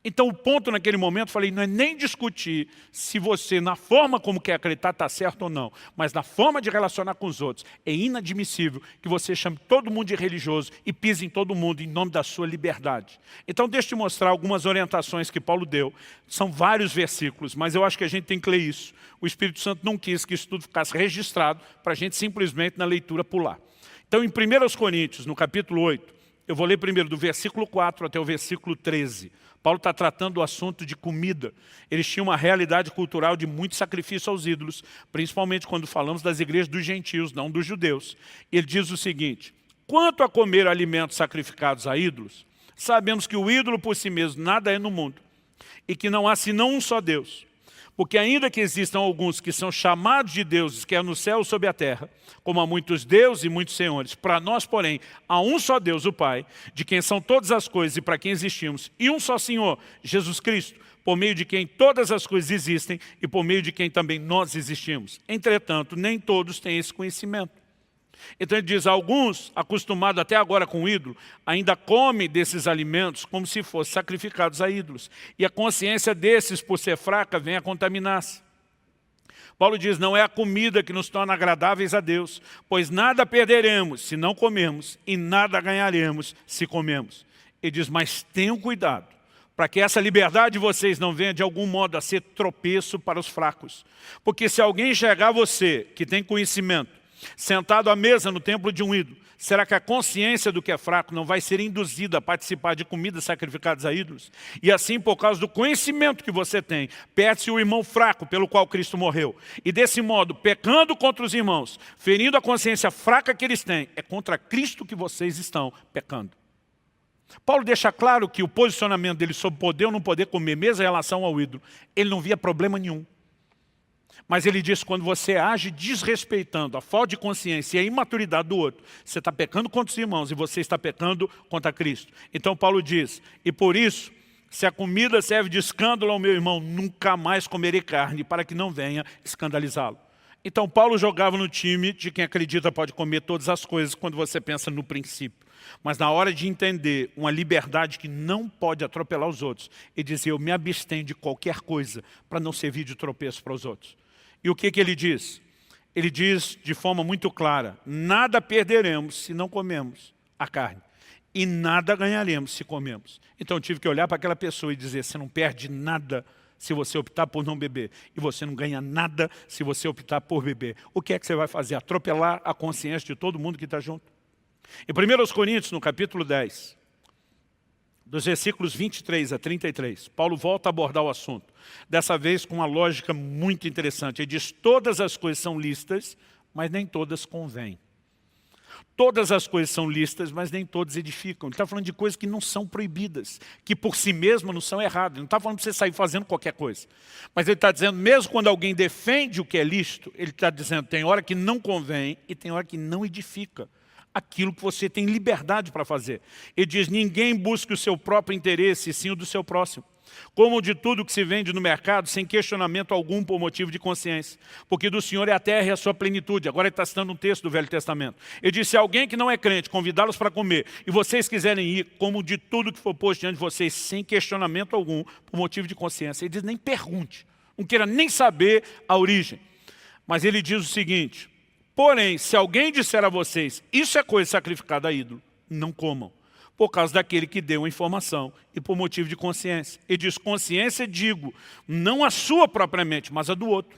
Então o ponto naquele momento, falei, não é nem discutir se você, na forma como quer acreditar, está certo ou não, mas na forma de relacionar com os outros. É inadmissível que você chame todo mundo de religioso e pise em todo mundo em nome da sua liberdade. Então deixa eu te mostrar algumas orientações que Paulo deu. São vários versículos, mas eu acho que a gente tem que ler isso. O Espírito Santo não quis que isso tudo ficasse registrado para a gente simplesmente na leitura pular. Então em 1 Coríntios, no capítulo 8, eu vou ler primeiro do versículo 4 até o versículo 13. Paulo está tratando do assunto de comida. Eles tinham uma realidade cultural de muito sacrifício aos ídolos, principalmente quando falamos das igrejas dos gentios, não dos judeus. Ele diz o seguinte, quanto a comer alimentos sacrificados a ídolos, sabemos que o ídolo por si mesmo nada é no mundo, e que não há senão um só Deus. Porque ainda que existam alguns que são chamados de deuses, quer no céu ou sobre a terra, como há muitos deuses e muitos senhores, para nós, porém, há um só Deus, o Pai, de quem são todas as coisas e para quem existimos, e um só Senhor, Jesus Cristo, por meio de quem todas as coisas existem e por meio de quem também nós existimos. Entretanto, nem todos têm esse conhecimento. Então ele diz, alguns, acostumados até agora com o ídolo, ainda comem desses alimentos como se fossem sacrificados a ídolos. E a consciência desses, por ser fraca, vem a contaminar-se. Paulo diz, não é a comida que nos torna agradáveis a Deus, pois nada perderemos se não comermos e nada ganharemos se comemos. Ele diz, mas tenham cuidado, para que essa liberdade de vocês não venha de algum modo a ser tropeço para os fracos. Porque se alguém enxergar você, que tem conhecimento, sentado à mesa no templo de um ídolo, será que a consciência do que é fraco não vai ser induzida a participar de comidas sacrificadas a ídolos? E assim, por causa do conhecimento que você tem, perde-se o irmão fraco pelo qual Cristo morreu. E desse modo, pecando contra os irmãos, ferindo a consciência fraca que eles têm, é contra Cristo que vocês estão pecando. Paulo deixa claro que o posicionamento dele sobre poder ou não poder comer, mesmo em relação ao ídolo, ele não via problema nenhum. Mas ele diz, quando você age desrespeitando a falta de consciência e a imaturidade do outro, você está pecando contra os irmãos e você está pecando contra Cristo. Então Paulo diz, e por isso, se a comida serve de escândalo ao meu irmão, nunca mais comerei carne, para que não venha escandalizá-lo. Então Paulo jogava no time de quem acredita pode comer todas as coisas quando você pensa no princípio. Mas na hora de entender uma liberdade que não pode atropelar os outros, ele dizia, eu me abstenho de qualquer coisa para não servir de tropeço para os outros. E o que ele diz? Ele diz de forma muito clara, nada perderemos se não comemos a carne. E nada ganharemos se comemos. Então eu tive que olhar para aquela pessoa e dizer, você não perde nada se você optar por não beber. E você não ganha nada se você optar por beber. O que é que você vai fazer? Atropelar a consciência de todo mundo que está junto? Em 1 Coríntios, no capítulo 10, dos versículos 23 a 33, Paulo volta a abordar o assunto. Dessa vez com uma lógica muito interessante. Ele diz, todas as coisas são lícitas, mas nem todas convêm. Todas as coisas são lícitas, mas nem todas edificam. Ele está falando de coisas que não são proibidas, que por si mesmas não são erradas. Ele não está falando para você sair fazendo qualquer coisa. Mas ele está dizendo, mesmo quando alguém defende o que é lícito, ele está dizendo, tem hora que não convém e tem hora que não edifica aquilo que você tem liberdade para fazer. Ele diz, ninguém busque o seu próprio interesse, e sim o do seu próximo. Como de tudo que se vende no mercado, sem questionamento algum por motivo de consciência. Porque do Senhor é a terra e a sua plenitude. Agora ele está citando um texto do Velho Testamento. Ele diz, se alguém que não é crente convidá-los para comer, e vocês quiserem ir, como de tudo que for posto diante de vocês, sem questionamento algum, por motivo de consciência. Ele diz, nem pergunte, não queira nem saber a origem. Mas ele diz o seguinte, porém, se alguém disser a vocês, isso é coisa sacrificada a ídolo, não comam. Por causa daquele que deu a informação e por motivo de consciência. Ele diz, consciência digo, não a sua propriamente, mas a do outro.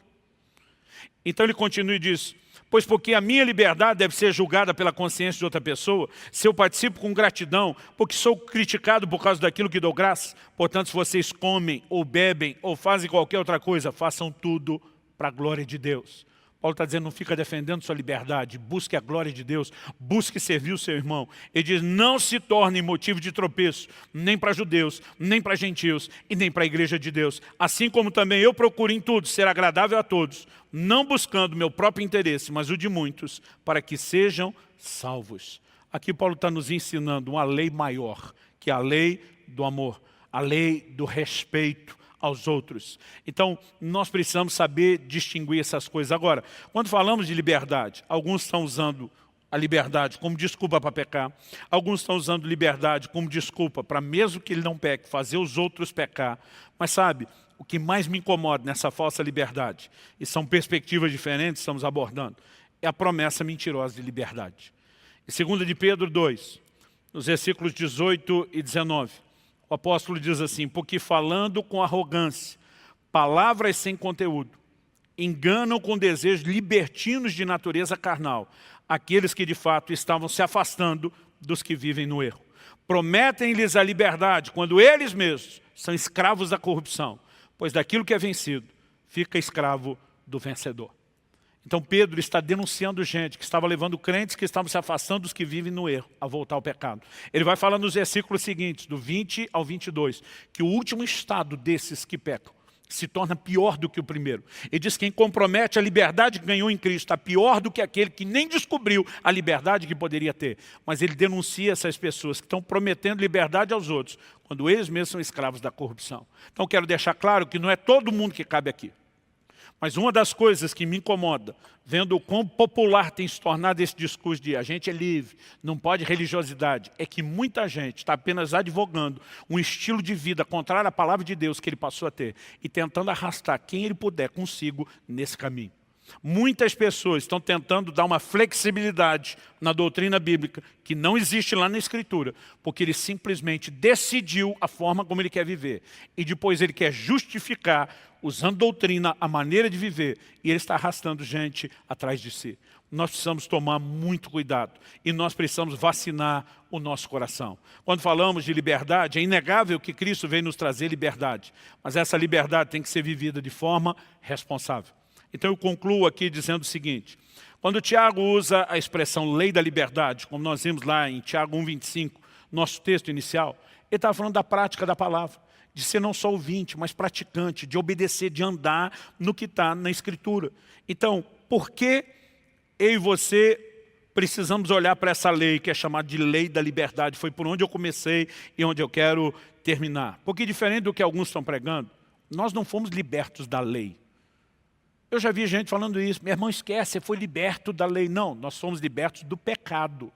Então ele continua e diz, pois porque a minha liberdade deve ser julgada pela consciência de outra pessoa, se eu participo com gratidão, porque sou criticado por causa daquilo que dou graça, portanto se vocês comem ou bebem ou fazem qualquer outra coisa, façam tudo para a glória de Deus. Paulo está dizendo, não fica defendendo sua liberdade, busque a glória de Deus, busque servir o seu irmão. Ele diz, não se torne motivo de tropeço, nem para judeus, nem para gentios e nem para a igreja de Deus. Assim como também eu procuro em tudo ser agradável a todos, não buscando meu próprio interesse, mas o de muitos, para que sejam salvos. Aqui Paulo está nos ensinando uma lei maior, que é a lei do amor, a lei do respeito aos outros. Então, nós precisamos saber distinguir essas coisas. Agora, quando falamos de liberdade, alguns estão usando a liberdade como desculpa para pecar, alguns estão usando liberdade como desculpa para, mesmo que ele não peque, fazer os outros pecar. Mas sabe, o que mais me incomoda nessa falsa liberdade, e são perspectivas diferentes, estamos abordando, é a promessa mentirosa de liberdade. Em 2 de Pedro 2, nos versículos 18 e 19, o apóstolo diz assim, porque falando com arrogância, palavras sem conteúdo, enganam com desejos libertinos de natureza carnal, aqueles que de fato estavam se afastando dos que vivem no erro. Prometem-lhes a liberdade, quando eles mesmos são escravos da corrupção, pois daquilo que é vencido, fica escravo do vencedor. Então Pedro está denunciando gente que estava levando crentes que estavam se afastando dos que vivem no erro, a voltar ao pecado. Ele vai falar nos versículos seguintes, do 20 ao 22, que o último estado desses que pecam se torna pior do que o primeiro. Ele diz que quem compromete a liberdade que ganhou em Cristo está pior do que aquele que nem descobriu a liberdade que poderia ter. Mas ele denuncia essas pessoas que estão prometendo liberdade aos outros, quando eles mesmos são escravos da corrupção. Então quero deixar claro que não é todo mundo que cabe aqui. Mas uma das coisas que me incomoda, vendo o quão popular tem se tornado esse discurso de a gente é livre, não pode religiosidade, é que muita gente está apenas advogando um estilo de vida contrário à palavra de Deus que ele passou a ter e tentando arrastar quem ele puder consigo nesse caminho. Muitas pessoas estão tentando dar uma flexibilidade na doutrina bíblica que não existe lá na Escritura, porque ele simplesmente decidiu a forma como ele quer viver. E depois ele quer justificar, usando doutrina, a maneira de viver. E ele está arrastando gente atrás de si. Nós precisamos tomar muito cuidado. E nós precisamos vacinar o nosso coração. Quando falamos de liberdade, é inegável que Cristo veio nos trazer liberdade. Mas essa liberdade tem que ser vivida de forma responsável. Então eu concluo aqui dizendo o seguinte, quando Tiago usa a expressão lei da liberdade, como nós vimos lá em Tiago 1,25, nosso texto inicial, ele estava falando da prática da palavra, de ser não só ouvinte, mas praticante, de obedecer, de andar no que está na Escritura. Então, por que eu e você precisamos olhar para essa lei, que é chamada de lei da liberdade? Foi por onde eu comecei e onde eu quero terminar. Porque diferente do que alguns estão pregando, nós não fomos libertos da lei. Eu já vi gente falando isso, meu irmão, esquece, você foi liberto da lei. Não, nós somos libertos do pecado,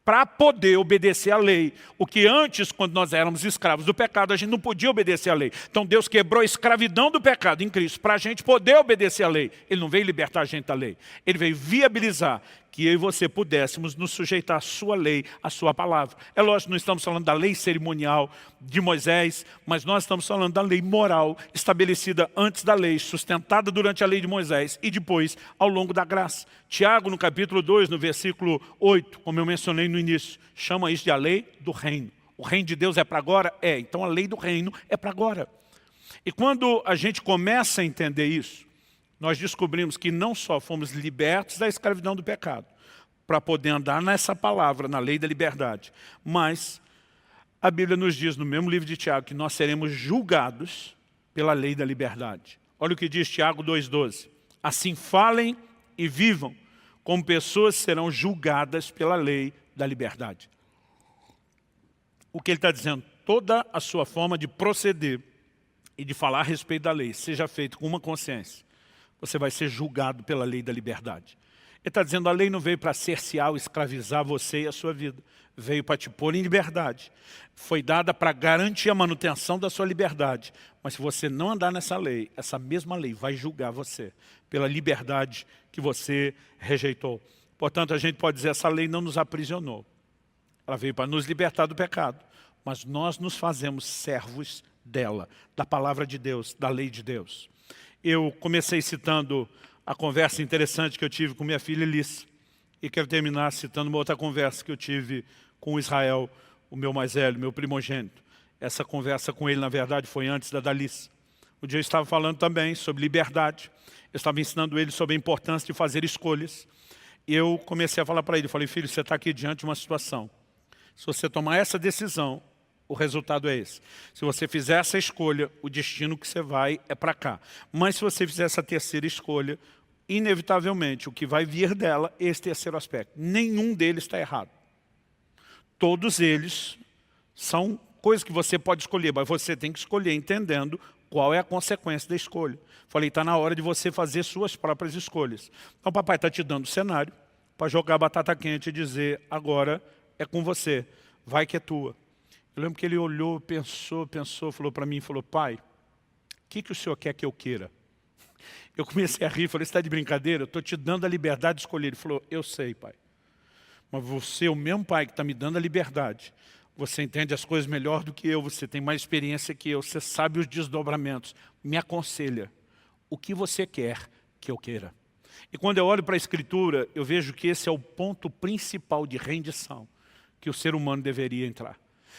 para poder obedecer à lei. O que antes, quando nós éramos escravos do pecado, a gente não podia obedecer à lei. Então Deus quebrou a escravidão do pecado em Cristo, para a gente poder obedecer à lei. Ele não veio libertar a gente da lei, ele veio viabilizar que eu e você pudéssemos nos sujeitar à sua lei, à sua palavra. É lógico, não estamos falando da lei cerimonial de Moisés, mas nós estamos falando da lei moral estabelecida antes da lei, sustentada durante a lei de Moisés e depois ao longo da graça. Tiago, no capítulo 2, no versículo 8, como eu mencionei no início, chama isso de a lei do reino, O reino de Deus é para agora? É. Então a lei do reino é para agora. E quando a gente começa a entender isso, nós descobrimos que não só fomos libertos da escravidão do pecado, para poder andar nessa palavra, na lei da liberdade, mas a Bíblia nos diz no mesmo livro de Tiago que nós seremos julgados pela lei da liberdade. Olha o que diz Tiago 2,12. Assim falem e vivam, como pessoas serão julgadas pela lei da liberdade. O que ele está dizendo? Toda a sua forma de proceder e de falar a respeito da lei, seja feito com uma consciência, você vai ser julgado pela lei da liberdade. Ele está dizendo, a lei não veio para cercear ou escravizar você e a sua vida. Veio para te pôr em liberdade. Foi dada para garantir a manutenção da sua liberdade. Mas se você não andar nessa lei, essa mesma lei vai julgar você pela liberdade que você rejeitou. Portanto, a gente pode dizer, essa lei não nos aprisionou. Ela veio para nos libertar do pecado. Mas nós nos fazemos servos dela, da palavra de Deus, da lei de Deus. Eu comecei citando a conversa interessante que eu tive com minha filha Elis. E quero terminar citando uma outra conversa que eu tive com o Israel, o meu mais velho, meu primogênito. Essa conversa com ele, na verdade, foi antes da Dalice. Um dia eu estava falando também sobre liberdade. Eu estava ensinando ele sobre a importância de fazer escolhas. E eu comecei a falar para ele, falei, filho, você está aqui diante de uma situação. Se você tomar essa decisão, o resultado é esse. Se você fizer essa escolha, o destino que você vai é para cá. Mas se você fizer essa terceira escolha, inevitavelmente, o que vai vir dela é esse terceiro aspecto. Nenhum deles está errado. Todos eles são coisas que você pode escolher, mas você tem que escolher entendendo qual é a consequência da escolha. Falei, está na hora de você fazer suas próprias escolhas. Então, o papai está te dando o cenário para jogar batata quente e dizer, agora é com você, vai que é tua. Eu lembro que ele olhou, pensou, falou para mim, falou, pai, o que o senhor quer que eu queira? Eu comecei a rir, falei, você está de brincadeira? Eu estou te dando a liberdade de escolher. Ele falou, eu sei, pai. Mas você, o mesmo pai que está me dando a liberdade, você entende as coisas melhor do que eu, você tem mais experiência que eu, você sabe os desdobramentos. Me aconselha, o que você quer que eu queira? E quando eu olho para a Escritura, eu vejo que esse é o ponto principal de rendição que o ser humano deveria entrar.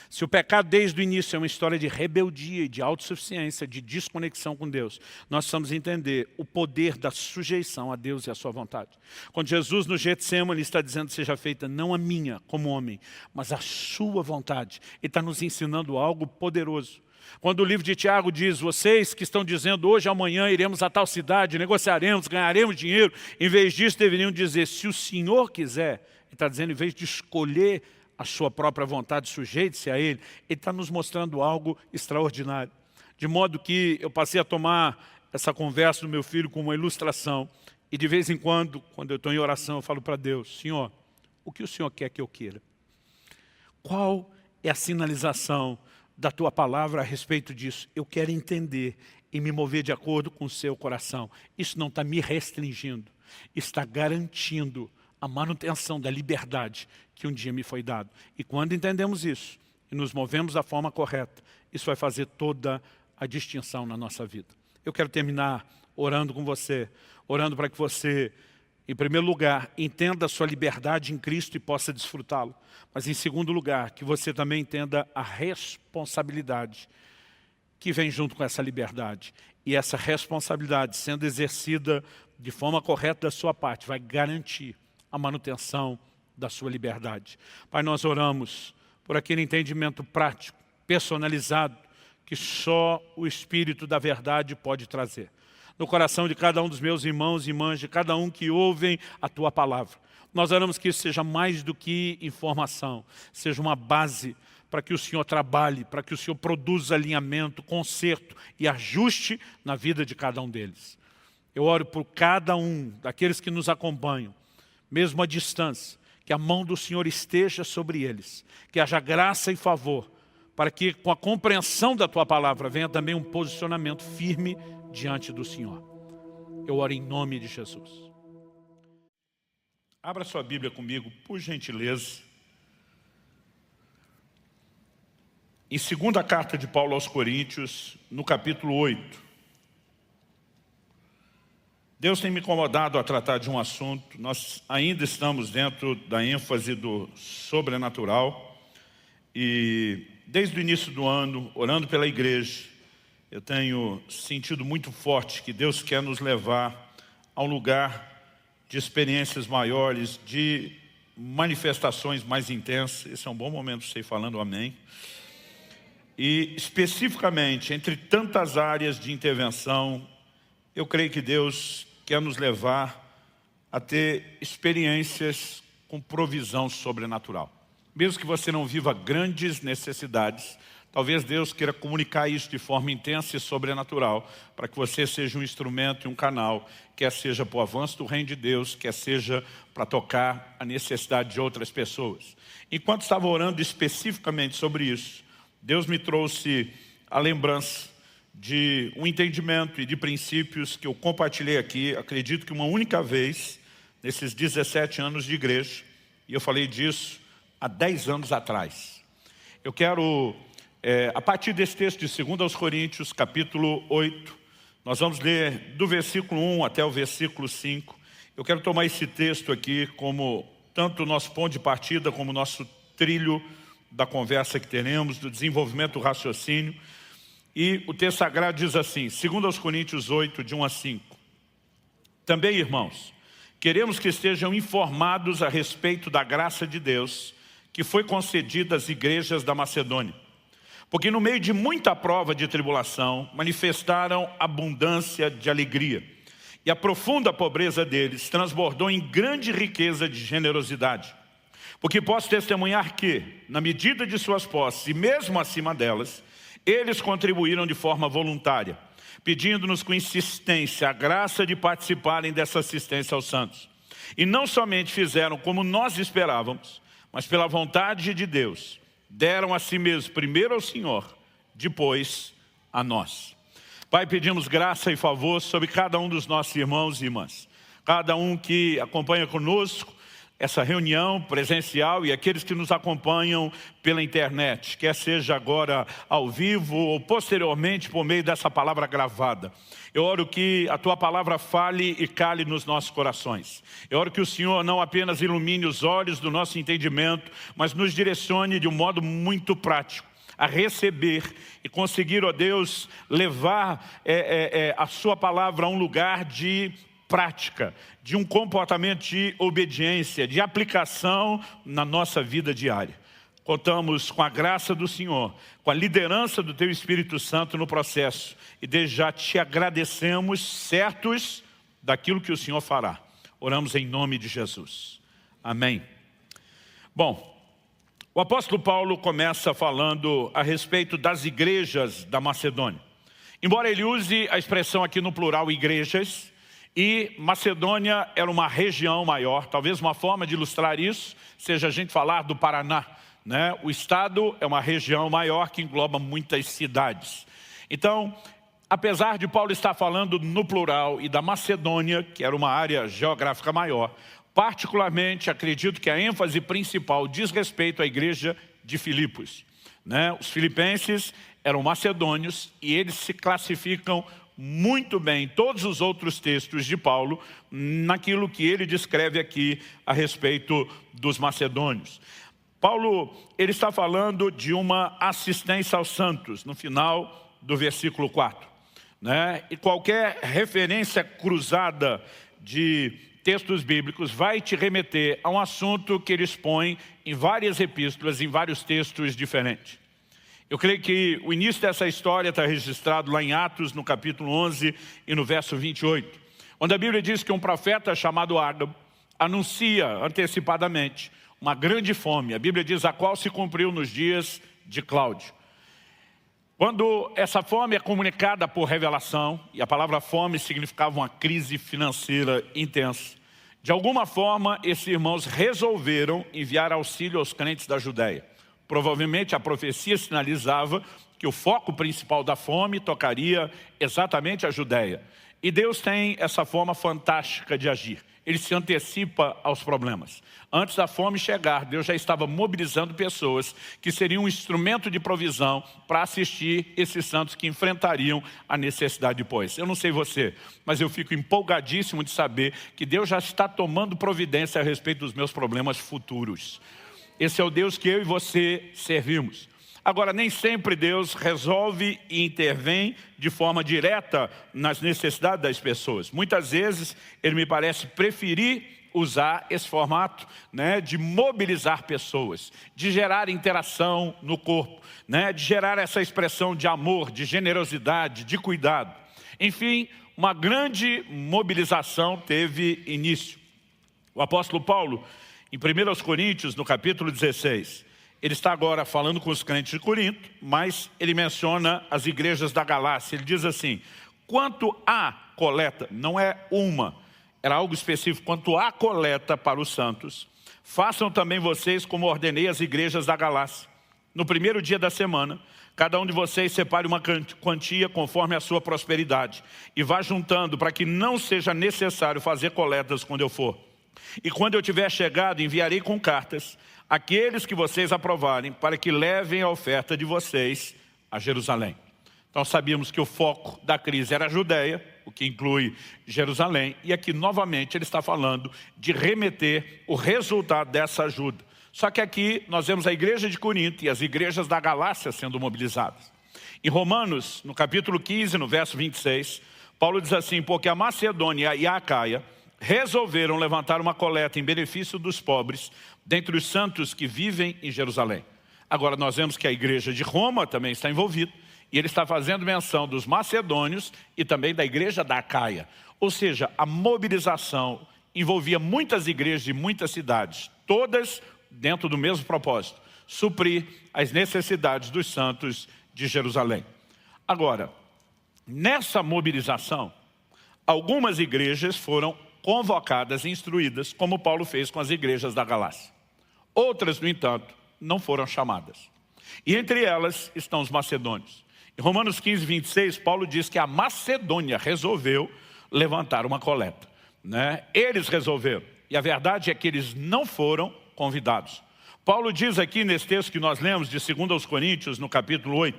Se o pecado desde o início é uma história de rebeldia e de autossuficiência, de desconexão com Deus, nós precisamos entender o poder da sujeição a Deus e a sua vontade. Quando Jesus no Getsemane está dizendo, seja feita não a minha como homem, mas a sua vontade, Ele está nos ensinando algo poderoso. Quando o livro de Tiago diz, vocês que estão dizendo hoje, amanhã iremos a tal cidade, negociaremos, ganharemos dinheiro, em vez disso deveriam dizer, se o Senhor quiser, Ele está dizendo, em vez de escolher a sua própria vontade, sujeite-se a Ele, Ele está nos mostrando algo extraordinário. De modo que eu passei a tomar essa conversa do meu filho como uma ilustração, e de vez em quando eu estou em oração, eu falo para Deus, Senhor, o que o Senhor quer que eu queira? Qual é a sinalização da Tua palavra a respeito disso? Eu quero entender e me mover de acordo com o seu coração. Isso não está me restringindo, está garantindo a manutenção da liberdade que um dia me foi dado. E quando entendemos isso, e nos movemos da forma correta, isso vai fazer toda a distinção na nossa vida. Eu quero terminar orando com você, orando para que você, em primeiro lugar, entenda a sua liberdade em Cristo e possa desfrutá-lo. Mas em segundo lugar, que você também entenda a responsabilidade que vem junto com essa liberdade. E essa responsabilidade, sendo exercida de forma correta da sua parte, vai garantir a manutenção da sua liberdade. Pai, nós oramos por aquele entendimento prático, personalizado, que só o Espírito da verdade pode trazer. No coração de cada um dos meus irmãos e irmãs, de cada um que ouvem a Tua palavra. Nós oramos que isso seja mais do que informação, seja uma base para que o Senhor trabalhe, para que o Senhor produza alinhamento, conserto e ajuste na vida de cada um deles. Eu oro por cada um daqueles que nos acompanham, mesmo à distância, que a mão do Senhor esteja sobre eles, que haja graça e favor, para que com a compreensão da Tua palavra venha também um posicionamento firme diante do Senhor. Eu oro em nome de Jesus. Abra sua Bíblia comigo, por gentileza. Em 2ª carta de Paulo aos Coríntios, no capítulo 8. Deus tem me incomodado a tratar de um assunto, nós ainda estamos dentro da ênfase do sobrenatural, E desde o início do ano, orando pela igreja, eu tenho sentido muito forte que Deus quer nos levar a um lugar de experiências maiores, de manifestações mais intensas. Esse é um bom momento para você ir falando amém. E especificamente, entre tantas áreas de intervenção, eu creio que Deus quer nos levar a ter experiências com provisão sobrenatural. Mesmo que você não viva grandes necessidades, talvez Deus queira comunicar isso de forma intensa e sobrenatural, para que você seja um instrumento e um canal, quer seja para o avanço do reino de Deus, quer seja para tocar a necessidade de outras pessoas. Enquanto estava orando especificamente sobre isso, Deus me trouxe a lembrança de um entendimento e de princípios que eu compartilhei aqui, acredito que uma única vez, nesses 17 anos de igreja, e eu falei disso há 10 anos atrás. Eu quero, a partir desse texto de 2 Coríntios, capítulo 8, nós vamos ler do versículo 1 até o versículo 5. Eu quero tomar esse texto aqui como tanto o nosso ponto de partida, como o nosso trilho da conversa que teremos, do desenvolvimento do raciocínio. E o texto sagrado diz assim, 2 Coríntios 8, de 1 a 5. Também, irmãos, queremos que estejam informados a respeito da graça de Deus que foi concedida às igrejas da Macedônia. Porque no meio de muita prova de tribulação, manifestaram abundância de alegria. E a profunda pobreza deles transbordou em grande riqueza de generosidade. Porque posso testemunhar que, na medida de suas posses e mesmo acima delas, eles contribuíram de forma voluntária, pedindo-nos com insistência a graça de participarem dessa assistência aos santos. E não somente fizeram como nós esperávamos, mas pela vontade de Deus, deram a si mesmos primeiro ao Senhor, depois a nós. Pai, pedimos graça e favor sobre cada um dos nossos irmãos e irmãs. Cada um que acompanha conosco essa reunião presencial e aqueles que nos acompanham pela internet, quer seja agora ao vivo ou posteriormente por meio dessa palavra gravada. Eu oro que a Tua palavra fale e cale nos nossos corações. Eu oro que o Senhor não apenas ilumine os olhos do nosso entendimento, mas nos direcione de um modo muito prático a receber e conseguir, ó Deus, levar a Sua palavra a um lugar de prática, de um comportamento de obediência, de aplicação na nossa vida diária. Contamos com a graça do Senhor, com a liderança do Teu Espírito Santo no processo. E desde já te agradecemos, certos daquilo que o Senhor fará. Oramos em nome de Jesus. Amém. Bom, o apóstolo Paulo começa falando a respeito das igrejas da Macedônia. Embora ele use a expressão aqui no plural, igrejas, e Macedônia era uma região maior, talvez uma forma de ilustrar isso seja a gente falar do Paraná, né? O estado é uma região maior que engloba muitas cidades. Então, apesar de Paulo estar falando no plural e da Macedônia, que era uma área geográfica maior, particularmente acredito que a ênfase principal diz respeito à igreja de Filipos, né? Os filipenses eram macedônios e eles se classificam muito bem todos os outros textos de Paulo naquilo que ele descreve aqui a respeito dos macedônios. Paulo, ele está falando de uma assistência aos santos no final do versículo 4, né? E qualquer referência cruzada de textos bíblicos vai te remeter a um assunto que ele expõe em várias epístolas, em vários textos diferentes. Eu creio que o início dessa história está registrado lá em Atos, no capítulo 11 e no verso 28, onde a Bíblia diz que um profeta chamado Ágabo anuncia antecipadamente uma grande fome. A Bíblia diz a qual se cumpriu nos dias de Cláudio. Quando essa fome é comunicada por revelação, e a palavra fome significava uma crise financeira intensa, de alguma forma esses irmãos resolveram enviar auxílio aos crentes da Judéia. Provavelmente a profecia sinalizava que o foco principal da fome tocaria exatamente a Judéia. E Deus tem essa forma fantástica de agir. Ele se antecipa aos problemas. Antes da fome chegar, Deus já estava mobilizando pessoas que seriam um instrumento de provisão para assistir esses santos que enfrentariam a necessidade depois. Eu não sei você, mas eu fico empolgadíssimo de saber que Deus já está tomando providência a respeito dos meus problemas futuros. Esse é o Deus que eu e você servimos. Agora, nem sempre Deus resolve e intervém de forma direta nas necessidades das pessoas. Muitas vezes, Ele me parece preferir usar esse formato, né, de mobilizar pessoas, de gerar interação no corpo, né, de gerar essa expressão de amor, de generosidade, de cuidado. Enfim, uma grande mobilização teve início. O apóstolo Paulo, em 1 Coríntios, no capítulo 16, ele está agora falando com os crentes de Corinto, mas ele menciona as igrejas da Galácia. Ele diz assim: quanto à coleta, não é uma, era algo específico, quanto à coleta para os santos, façam também vocês como ordenei as igrejas da Galácia. No primeiro dia da semana, cada um de vocês separe uma quantia conforme a sua prosperidade e vá juntando para que não seja necessário fazer coletas quando eu for. E quando eu tiver chegado, enviarei com cartas aqueles que vocês aprovarem para que levem a oferta de vocês a Jerusalém. Então sabíamos que o foco da crise era a Judéia, o que inclui Jerusalém. E aqui novamente ele está falando de remeter o resultado dessa ajuda. Só que aqui nós vemos a igreja de Corinto e as igrejas da Galácia sendo mobilizadas. Em Romanos, no capítulo 15, no verso 26, Paulo diz assim: porque a Macedônia e a Acaia resolveram levantar uma coleta em benefício dos pobres dentre os santos que vivem em Jerusalém. Agora nós vemos que a igreja de Roma também está envolvida, e ele está fazendo menção dos macedônios e também da igreja da Acaia. Ou seja, a mobilização envolvia muitas igrejas de muitas cidades, todas dentro do mesmo propósito: suprir as necessidades dos santos de Jerusalém. Agora, nessa mobilização, algumas igrejas foram convocadas e instruídas, como Paulo fez com as igrejas da Galácia. Outras, no entanto, não foram chamadas. E entre elas estão os macedônios. Em Romanos 15, 26, Paulo diz que a Macedônia resolveu levantar uma coleta, né? Eles resolveram. E a verdade é que eles não foram convidados. Paulo diz aqui nesse texto que nós lemos de 2 aos Coríntios, no capítulo 8,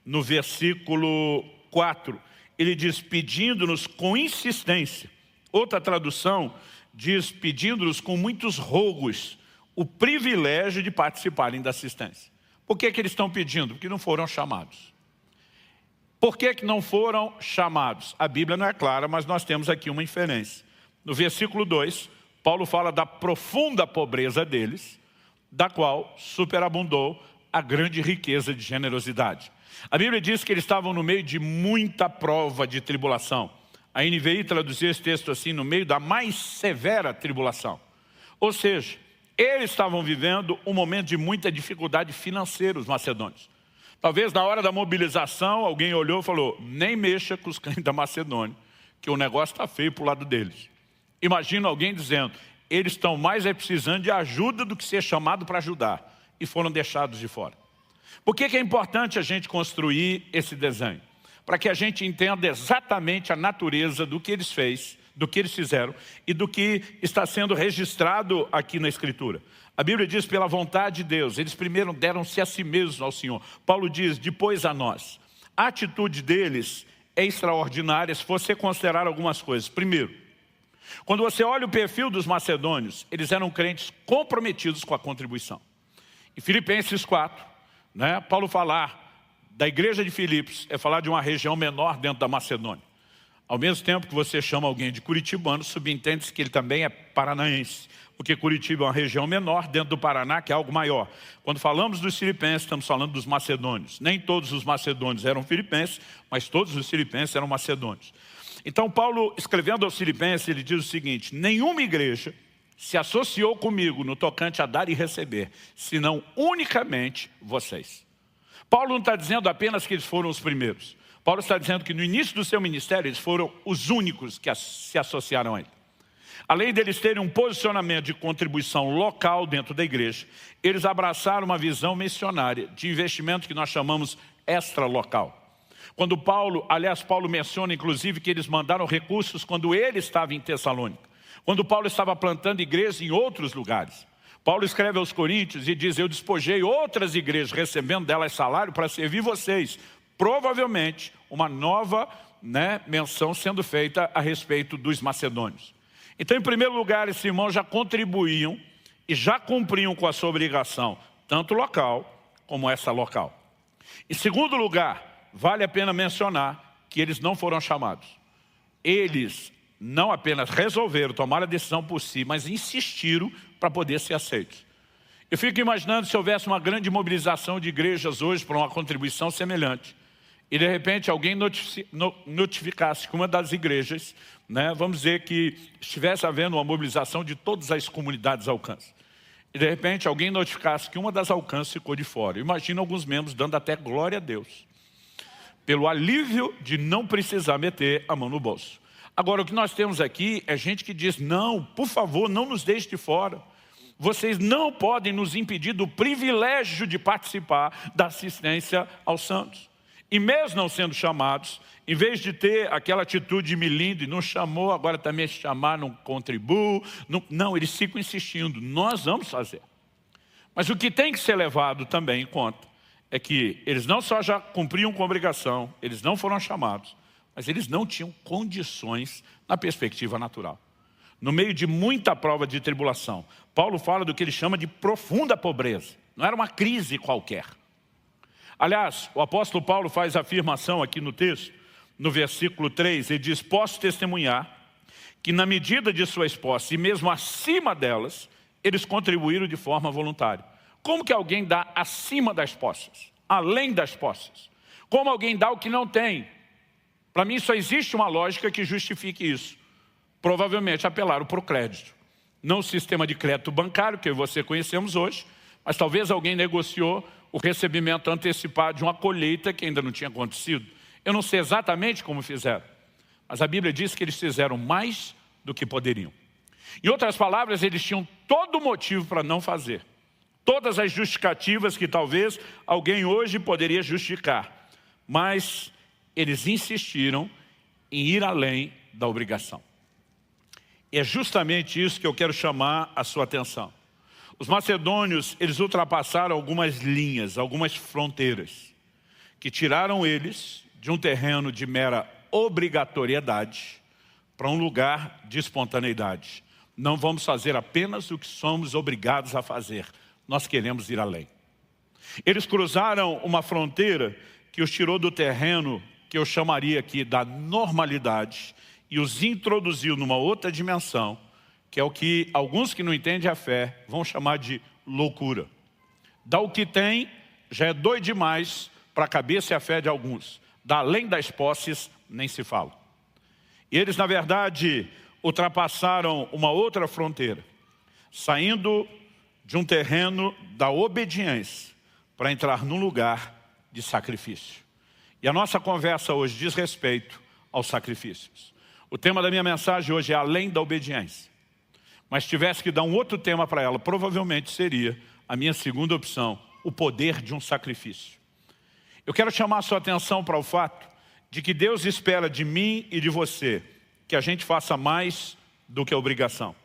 no versículo 4, ele diz: pedindo-nos com insistência. Outra tradução diz: pedindo-nos com muitos rogos o privilégio de participarem da assistência. Por que eles estão pedindo? Porque não foram chamados. Por que não foram chamados? A Bíblia não é clara, mas nós temos aqui uma inferência. No versículo 2, Paulo fala da profunda pobreza deles, da qual superabundou a grande riqueza de generosidade. A Bíblia diz que eles estavam no meio de muita prova de tribulação. A NVI traduziu esse texto assim: no meio da mais severa tribulação. Ou seja, eles estavam vivendo um momento de muita dificuldade financeira, os macedônios. Talvez na hora da mobilização alguém olhou e falou: nem mexa com os crentes da Macedônia, que o negócio está feio para o lado deles. Imagina alguém dizendo: eles estão mais precisando de ajuda do que ser chamado para ajudar. E foram deixados de fora. Por que é importante a gente construir esse desenho? Para que a gente entenda exatamente a natureza do que eles fizeram e do que está sendo registrado aqui na Escritura. A Bíblia diz: pela vontade de Deus, eles primeiro deram-se a si mesmos ao Senhor. Paulo diz: depois a nós. A atitude deles é extraordinária se você considerar algumas coisas. Primeiro, quando você olha o perfil dos macedônios, eles eram crentes comprometidos com a contribuição. Em Filipenses 4, né, Paulo falar da igreja de Filipos é falar de uma região menor dentro da Macedônia. Ao mesmo tempo que você chama alguém de curitibano, subentende-se que ele também é paranaense, porque Curitiba é uma região menor dentro do Paraná, que é algo maior. Quando falamos dos filipenses, estamos falando dos macedônios. Nem todos os macedônios eram filipenses, mas todos os filipenses eram macedônios. Então Paulo, escrevendo aos filipenses, ele diz o seguinte: nenhuma igreja se associou comigo no tocante a dar e receber, senão unicamente vocês. Paulo não está dizendo apenas que eles foram os primeiros. Paulo está dizendo que no início do seu ministério eles foram os únicos que se associaram a ele. Além deles terem um posicionamento de contribuição local dentro da igreja, eles abraçaram uma visão missionária de investimento que nós chamamos extra-local. Quando Paulo menciona inclusive que eles mandaram recursos quando ele estava em Tessalônica. Quando Paulo estava plantando igrejas em outros lugares. Paulo escreve aos Coríntios e diz: eu despojei outras igrejas, recebendo delas salário para servir vocês. Provavelmente uma nova menção sendo feita a respeito dos macedônios. Então, em primeiro lugar, esses irmãos já contribuíam e já cumpriam com a sua obrigação, tanto local como essa local. Em segundo lugar, vale a pena mencionar que eles não foram chamados. Eles não apenas resolveram tomar a decisão por si, mas insistiram para poder ser aceitos. Eu fico imaginando se houvesse uma grande mobilização de igrejas hoje para uma contribuição semelhante. E de repente alguém notificasse que uma das igrejas, vamos dizer que estivesse havendo uma mobilização de todas as comunidades alcance. E de repente alguém notificasse que uma das alcances ficou de fora. Imagina alguns membros dando até glória a Deus, pelo alívio de não precisar meter a mão no bolso. Agora o que nós temos aqui é gente que diz, não, por favor, não nos deixe de fora. Vocês não podem nos impedir do privilégio de participar da assistência aos santos. E mesmo não sendo chamados, em vez de ter aquela atitude milindre, não chamou, agora também se chamar, não contribuo. Não, eles ficam insistindo, nós vamos fazer. Mas o que tem que ser levado também em conta é que eles não só já cumpriam com a obrigação, eles não foram chamados, mas eles não tinham condições na perspectiva natural. No meio de muita prova de tribulação, Paulo fala do que ele chama de profunda pobreza. Não era uma crise qualquer. Aliás, o apóstolo Paulo faz a afirmação aqui no texto, no versículo 3, ele diz, posso testemunhar que na medida de suas posses, e mesmo acima delas, eles contribuíram de forma voluntária. Como que alguém dá acima das posses, além das posses? Como alguém dá o que não tem? Para mim só existe uma lógica que justifique isso. Provavelmente apelaram para o crédito. Não o sistema de crédito bancário que você conhecemos hoje, mas talvez alguém negociou o recebimento antecipado de uma colheita que ainda não tinha acontecido. Eu não sei exatamente como fizeram, mas a Bíblia diz que eles fizeram mais do que poderiam. Em outras palavras, eles tinham todo motivo para não fazer. Todas as justificativas que talvez alguém hoje poderia justificar. Mas eles insistiram em ir além da obrigação. E é justamente isso que eu quero chamar a sua atenção. Os macedônios, eles ultrapassaram algumas linhas, algumas fronteiras, que tiraram eles de um terreno de mera obrigatoriedade para um lugar de espontaneidade. Não vamos fazer apenas o que somos obrigados a fazer. Nós queremos ir além. Eles cruzaram uma fronteira que os tirou do terreno que eu chamaria aqui da normalidade e os introduziu numa outra dimensão, que é o que alguns que não entendem a fé vão chamar de loucura. Dá o que tem, já é doido demais para a cabeça e a fé de alguns. Dá além das posses, nem se fala. E eles, na verdade, ultrapassaram uma outra fronteira, saindo de um terreno da obediência para entrar num lugar de sacrifício. E a nossa conversa hoje diz respeito aos sacrifícios. O tema da minha mensagem hoje é além da obediência. Mas se tivesse que dar um outro tema para ela, provavelmente seria a minha segunda opção, o poder de um sacrifício. Eu quero chamar a sua atenção para o fato de que Deus espera de mim e de você que a gente faça mais do que a obrigação.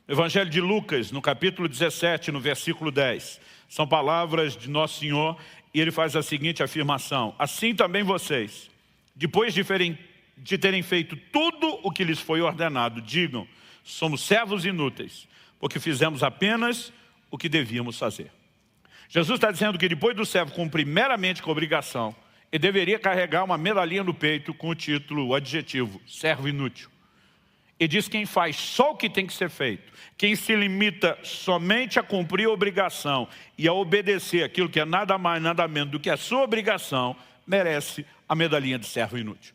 No Evangelho de Lucas, no capítulo 17, no versículo 10, são palavras de Nosso Senhor e ele faz a seguinte afirmação: assim também vocês, depois de terem feito tudo o que lhes foi ordenado, digam, somos servos inúteis, porque fizemos apenas o que devíamos fazer. Jesus está dizendo que depois do servo cumprir meramente com a obrigação, ele deveria carregar uma medalhinha no peito com o título, o adjetivo, servo inútil. Ele diz quem faz só o que tem que ser feito, quem se limita somente a cumprir a obrigação e a obedecer aquilo que é nada mais, nada menos do que a sua obrigação, merece a medalhinha de servo inútil.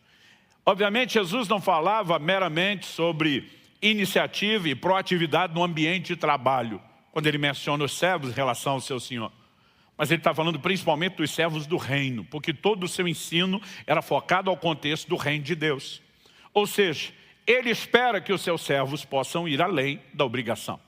Obviamente, Jesus não falava meramente sobre iniciativa e proatividade no ambiente de trabalho, quando ele menciona os servos em relação ao seu Senhor. Mas ele está falando principalmente dos servos do reino, porque todo o seu ensino era focado ao contexto do reino de Deus. Ou seja, ele espera que os seus servos possam ir além da obrigação.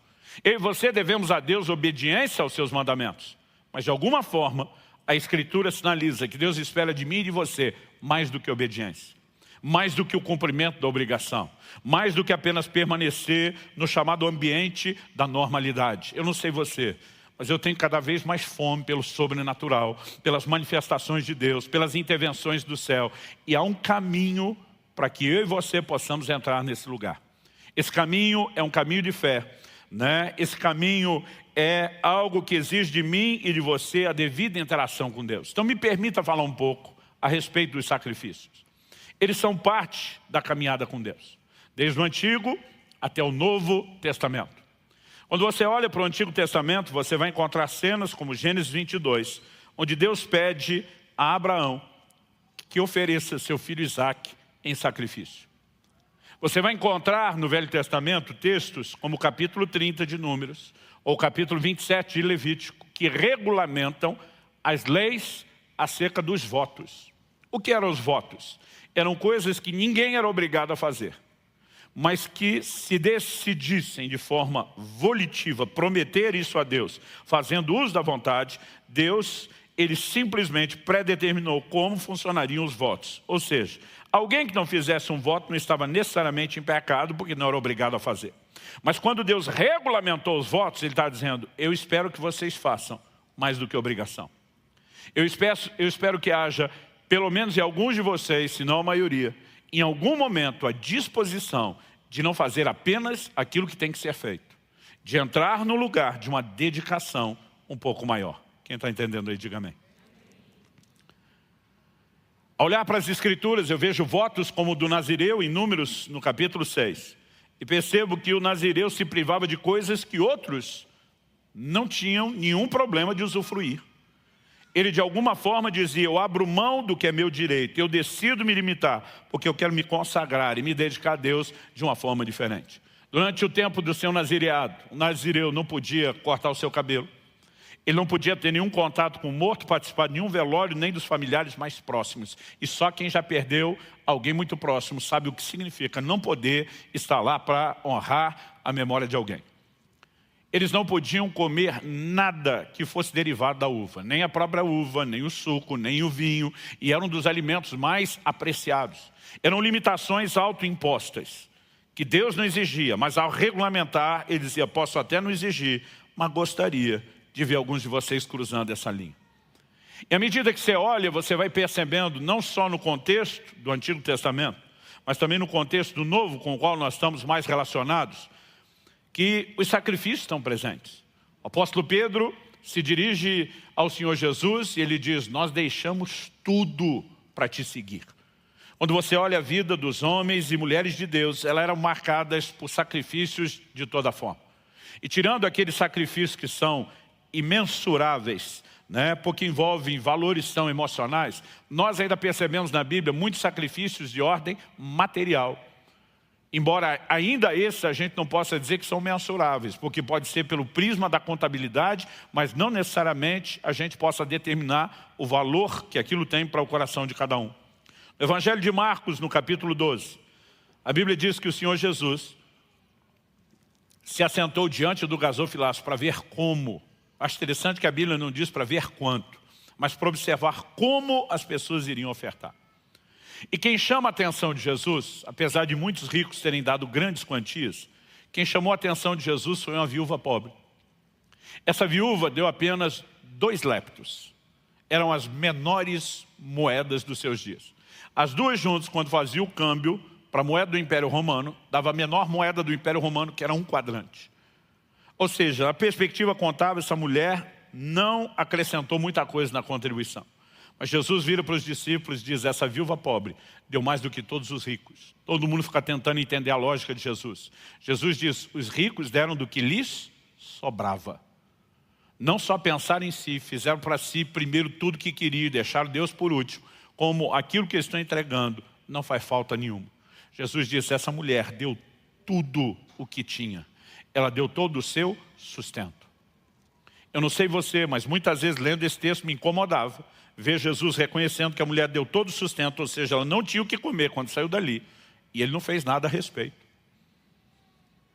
Eu e você devemos a Deus obediência aos seus mandamentos. Mas de alguma forma, a Escritura sinaliza que Deus espera de mim e de você mais do que obediência. Mais do que o cumprimento da obrigação. Mais do que apenas permanecer no chamado ambiente da normalidade. Eu não sei você, mas eu tenho cada vez mais fome pelo sobrenatural, pelas manifestações de Deus, pelas intervenções do céu. E há um caminho para que eu e você possamos entrar nesse lugar. Esse caminho é um caminho de fé, né? Esse caminho é algo que exige de mim e de você a devida interação com Deus. Então me permita falar um pouco a respeito dos sacrifícios. Eles são parte da caminhada com Deus, desde o Antigo até o Novo Testamento. Quando você olha para o Antigo Testamento, você vai encontrar cenas como Gênesis 22, onde Deus pede a Abraão que ofereça seu filho Isaque em sacrifício. Você vai encontrar no Velho Testamento textos como o capítulo 30 de Números, ou o capítulo 27 de Levítico, que regulamentam as leis acerca dos votos. O que eram os votos? Eram coisas que ninguém era obrigado a fazer, mas que se decidissem de forma volitiva prometer isso a Deus, fazendo uso da vontade, Deus, ele simplesmente predeterminou como funcionariam os votos. Ou seja, alguém que não fizesse um voto não estava necessariamente em pecado, porque não era obrigado a fazer. Mas quando Deus regulamentou os votos, ele está dizendo, eu espero que vocês façam mais do que obrigação. Eu espero que haja, pelo menos em alguns de vocês, se não a maioria, em algum momento a disposição de não fazer apenas aquilo que tem que ser feito, de entrar no lugar de uma dedicação um pouco maior. Quem está entendendo aí, diga amém. Ao olhar para as Escrituras, eu vejo votos como o do Nazireu em Números, no capítulo 6. E percebo que o Nazireu se privava de coisas que outros não tinham nenhum problema de usufruir. Ele de alguma forma dizia, eu abro mão do que é meu direito, eu decido me limitar, porque eu quero me consagrar e me dedicar a Deus de uma forma diferente. Durante o tempo do seu nazireado, o nazireu não podia cortar o seu cabelo. Ele não podia ter nenhum contato com o morto, participar de nenhum velório, nem dos familiares mais próximos. E só quem já perdeu alguém muito próximo sabe o que significa não poder estar lá para honrar a memória de alguém. Eles não podiam comer nada que fosse derivado da uva. Nem a própria uva, nem o suco, nem o vinho. E era um dos alimentos mais apreciados. Eram limitações autoimpostas, que Deus não exigia. Mas ao regulamentar, ele dizia, posso até não exigir, mas gostaria de ver alguns de vocês cruzando essa linha. E à medida que você olha, você vai percebendo, não só no contexto do Antigo Testamento, mas também no contexto do Novo, com o qual nós estamos mais relacionados, que os sacrifícios estão presentes. O apóstolo Pedro se dirige ao Senhor Jesus e ele diz, nós deixamos tudo para te seguir. Quando você olha a vida dos homens e mulheres de Deus, elas eram marcadas por sacrifícios de toda forma. E tirando aqueles sacrifícios que são imensuráveis, né, porque envolvem valores tão emocionais, nós ainda percebemos na Bíblia muitos sacrifícios de ordem material. Embora ainda esses a gente não possa dizer que são mensuráveis, porque pode ser pelo prisma da contabilidade, mas não necessariamente a gente possa determinar o valor que aquilo tem para o coração de cada um. No Evangelho de Marcos, no capítulo 12, a Bíblia diz que o Senhor Jesus se assentou diante do gasofilaço para ver como. Acho interessante que a Bíblia não diz para ver quanto, mas para observar como as pessoas iriam ofertar. E quem chama a atenção de Jesus, apesar de muitos ricos terem dado grandes quantias, quem chamou a atenção de Jesus foi uma viúva pobre. Essa viúva deu apenas 2 leptos. Eram as menores moedas dos seus dias. As duas juntas, quando faziam o câmbio para a moeda do Império Romano, dava a menor moeda do Império Romano, que era 1 quadrante. Ou seja, na perspectiva contábil, essa mulher não acrescentou muita coisa na contribuição. Mas Jesus vira para os discípulos e diz, essa viúva pobre deu mais do que todos os ricos. Todo mundo fica tentando entender a lógica de Jesus. Jesus diz, os ricos deram do que lhes sobrava. Não só pensaram em si, fizeram para si primeiro tudo que queriam e deixaram Deus por último. Como aquilo que eles estão entregando não faz falta nenhuma. Jesus disse, essa mulher deu tudo o que tinha. Ela deu todo o seu sustento. Eu não sei você, mas muitas vezes lendo esse texto me incomodava. Ver Jesus reconhecendo que a mulher deu todo o sustento, ou seja, ela não tinha o que comer quando saiu dali. E ele não fez nada a respeito.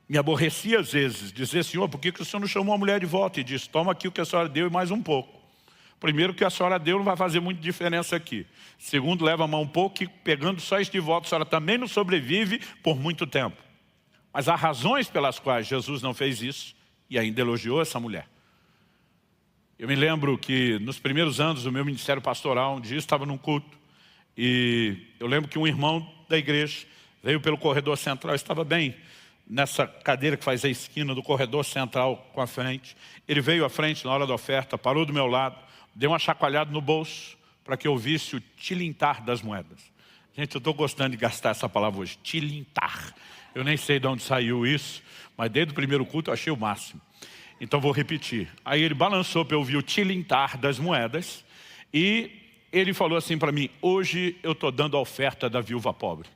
Me aborrecia às vezes dizer, Senhor, por que o Senhor não chamou a mulher de volta? E disse, toma aqui o que a senhora deu e mais um pouco. Primeiro, o que a senhora deu não vai fazer muita diferença aqui. Segundo, leva a mão um pouco e pegando só isso de volta, a senhora também não sobrevive por muito tempo. Mas há razões pelas quais Jesus não fez isso e ainda elogiou essa mulher. Eu me lembro que nos primeiros anos do meu ministério pastoral, um dia eu estava num culto e eu lembro que um irmão da igreja veio pelo corredor central, estava bem nessa cadeira que faz a esquina do corredor central com a frente. Ele veio à frente na hora da oferta, parou do meu lado, deu uma chacoalhada no bolso para que eu ouvisse o tilintar das moedas. Gente, eu estou gostando de gastar essa palavra hoje, tilintar. Eu nem sei de onde saiu isso, mas desde o primeiro culto eu achei o máximo. Então vou repetir. Aí ele balançou para eu ouvir o tilintar das moedas e ele falou assim para mim: hoje eu estou dando a oferta da viúva pobre.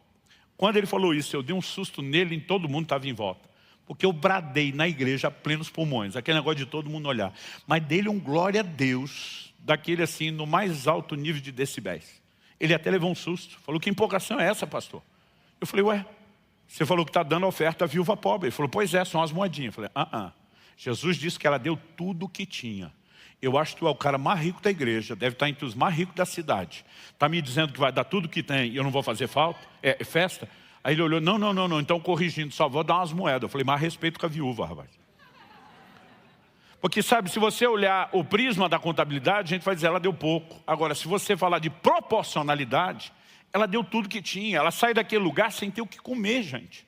Quando ele falou isso, eu dei um susto nele e em todo mundo estava em volta. Porque eu bradei na igreja a plenos pulmões, aquele negócio de todo mundo olhar. Mas dele um glória a Deus, daquele assim, no mais alto nível de decibéis. Ele até levou um susto, falou: que empolgação é essa, pastor? Eu falei: ué, você falou que está dando a oferta à viúva pobre. Ele falou: pois é, são as moedinhas. Eu falei: Jesus disse que ela deu tudo o que tinha. Eu acho que tu é o cara mais rico da igreja, deve estar entre os mais ricos da cidade. Está me dizendo que vai dar tudo que tem e eu não vou fazer festa? Aí ele olhou: não, então corrigindo, só vou dar umas moedas. Eu falei: mas respeito com a viúva, rapaz. Porque sabe, se você olhar o prisma da contabilidade, a gente vai dizer, ela deu pouco. Agora, se você falar de proporcionalidade, ela deu tudo que tinha. Ela sai daquele lugar sem ter o que comer, gente.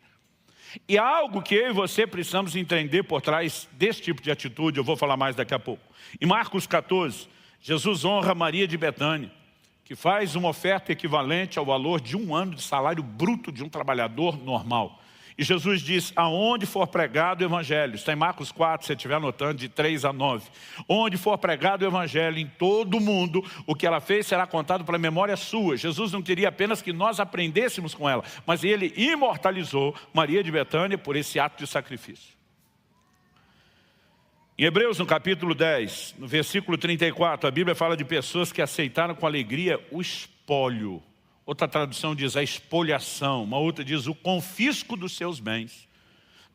E há algo que eu e você precisamos entender por trás desse tipo de atitude, eu vou falar mais daqui a pouco. Em Marcos 14, Jesus honra Maria de Betânia, que faz uma oferta equivalente ao valor de 1 ano de salário bruto de um trabalhador normal. E Jesus diz: aonde for pregado o evangelho, está em Marcos 4, se você estiver anotando, de 3 a 9. Onde for pregado o evangelho em todo o mundo, o que ela fez será contado para a memória sua. Jesus não queria apenas que nós aprendêssemos com ela, mas ele imortalizou Maria de Betânia por esse ato de sacrifício. Em Hebreus, no capítulo 10, no versículo 34, a Bíblia fala de pessoas que aceitaram com alegria o espólio. Outra tradução diz a espoliação, uma outra diz o confisco dos seus bens.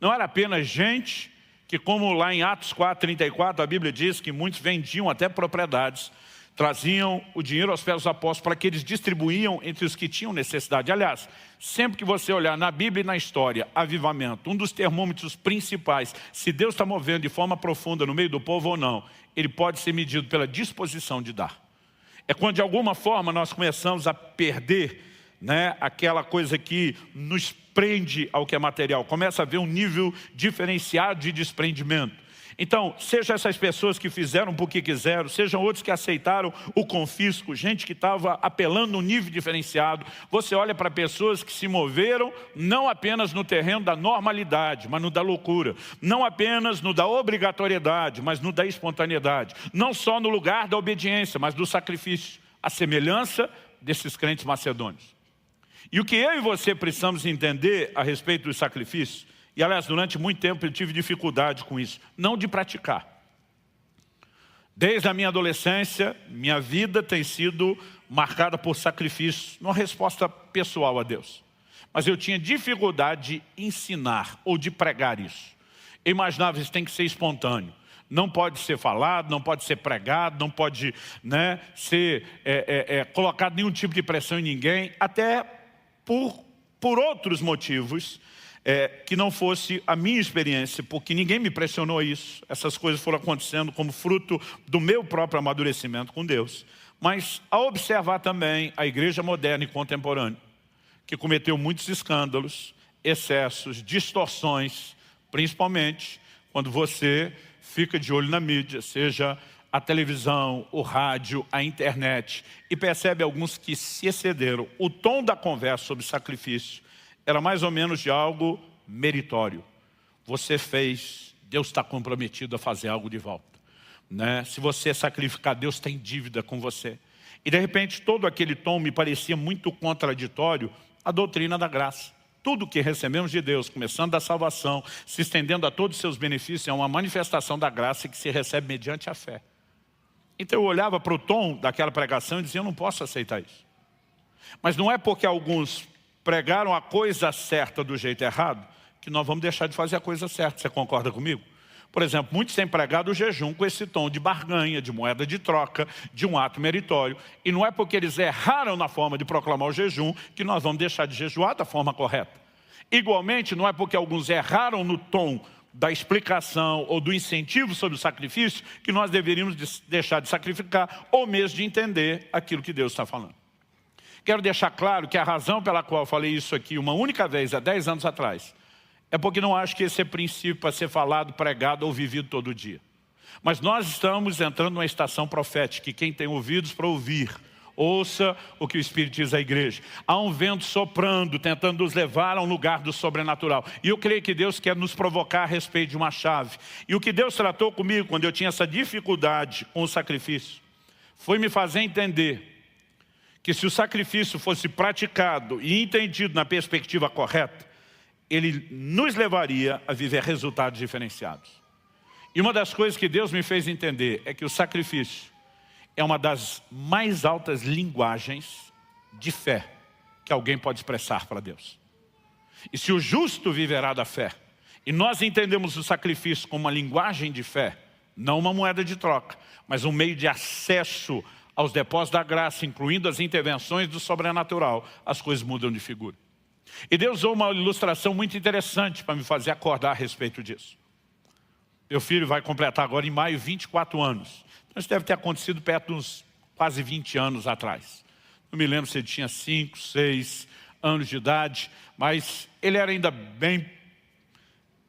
Não era apenas gente que, como lá em Atos 4:34, a Bíblia diz que muitos vendiam até propriedades, traziam o dinheiro aos pés dos apóstolos para que eles distribuíam entre os que tinham necessidade. Aliás, sempre que você olhar na Bíblia e na história, avivamento, um dos termômetros principais, se Deus está movendo de forma profunda no meio do povo ou não, ele pode ser medido pela disposição de dar. É quando de alguma forma nós começamos a perder, aquela coisa que nos prende ao que é material. Começa a haver um nível diferenciado de desprendimento. Então, sejam essas pessoas que fizeram porque quiseram, sejam outros que aceitaram o confisco, gente que estava apelando num nível diferenciado. Você olha para pessoas que se moveram não apenas no terreno da normalidade, mas no da loucura. Não apenas no da obrigatoriedade, mas no da espontaneidade. Não só no lugar da obediência, mas do sacrifício. A semelhança desses crentes macedônios. E o que eu e você precisamos entender a respeito dos sacrifícios, e aliás, durante muito tempo eu tive dificuldade com isso, não de praticar. Desde a minha adolescência, minha vida tem sido marcada por sacrifícios, numa resposta pessoal a Deus. Mas eu tinha dificuldade de ensinar ou de pregar isso. Eu imaginava que isso tem que ser espontâneo. Não pode ser falado, não pode ser pregado, não pode ser colocado nenhum tipo de pressão em ninguém, até por outros motivos, que não fosse a minha experiência, porque ninguém me pressionou a isso. Essas coisas foram acontecendo como fruto do meu próprio amadurecimento com Deus. Mas ao observar também a igreja moderna e contemporânea, que cometeu muitos escândalos, excessos, distorções, principalmente quando você fica de olho na mídia, seja a televisão, o rádio, a internet, e percebe alguns que se excederam. O tom da conversa sobre sacrifício era mais ou menos de algo meritório. Você fez, Deus está comprometido a fazer algo de volta. Se você sacrificar, Deus tem dívida com você. E de repente todo aquele tom me parecia muito contraditório à doutrina da graça. Tudo que recebemos de Deus, começando da salvação, se estendendo a todos os seus benefícios, é uma manifestação da graça que se recebe mediante a fé. Então eu olhava para o tom daquela pregação e dizia, eu não posso aceitar isso. Mas não é porque alguns pregaram a coisa certa do jeito errado, que nós vamos deixar de fazer a coisa certa. Você concorda comigo? Por exemplo, muitos têm pregado o jejum com esse tom de barganha, de moeda de troca, de um ato meritório. E não é porque eles erraram na forma de proclamar o jejum que nós vamos deixar de jejuar da forma correta. Igualmente, não é porque alguns erraram no tom da explicação ou do incentivo sobre o sacrifício que nós deveríamos deixar de sacrificar ou mesmo de entender aquilo que Deus está falando. Quero deixar claro que a razão pela qual eu falei isso aqui uma única vez, há 10 anos atrás, é porque não acho que esse é princípio para ser falado, pregado ou vivido todo dia. Mas nós estamos entrando numa estação profética, e quem tem ouvidos para ouvir, ouça o que o Espírito diz à igreja. Há um vento soprando, tentando nos levar a um lugar do sobrenatural. E eu creio que Deus quer nos provocar a respeito de uma chave. E o que Deus tratou comigo quando eu tinha essa dificuldade com o sacrifício, foi me fazer entender que se o sacrifício fosse praticado e entendido na perspectiva correta, ele nos levaria a viver resultados diferenciados. E uma das coisas que Deus me fez entender é que o sacrifício é uma das mais altas linguagens de fé que alguém pode expressar para Deus. E se o justo viverá da fé, e nós entendemos o sacrifício como uma linguagem de fé, não uma moeda de troca, mas um meio de acesso aos depósitos da graça, incluindo as intervenções do sobrenatural, as coisas mudam de figura. E Deus usou uma ilustração muito interessante para me fazer acordar a respeito disso. Meu filho vai completar agora em maio 24 anos. Então isso deve ter acontecido perto de uns quase 20 anos atrás. Não me lembro se ele tinha 5, 6 anos de idade, mas ele era ainda bem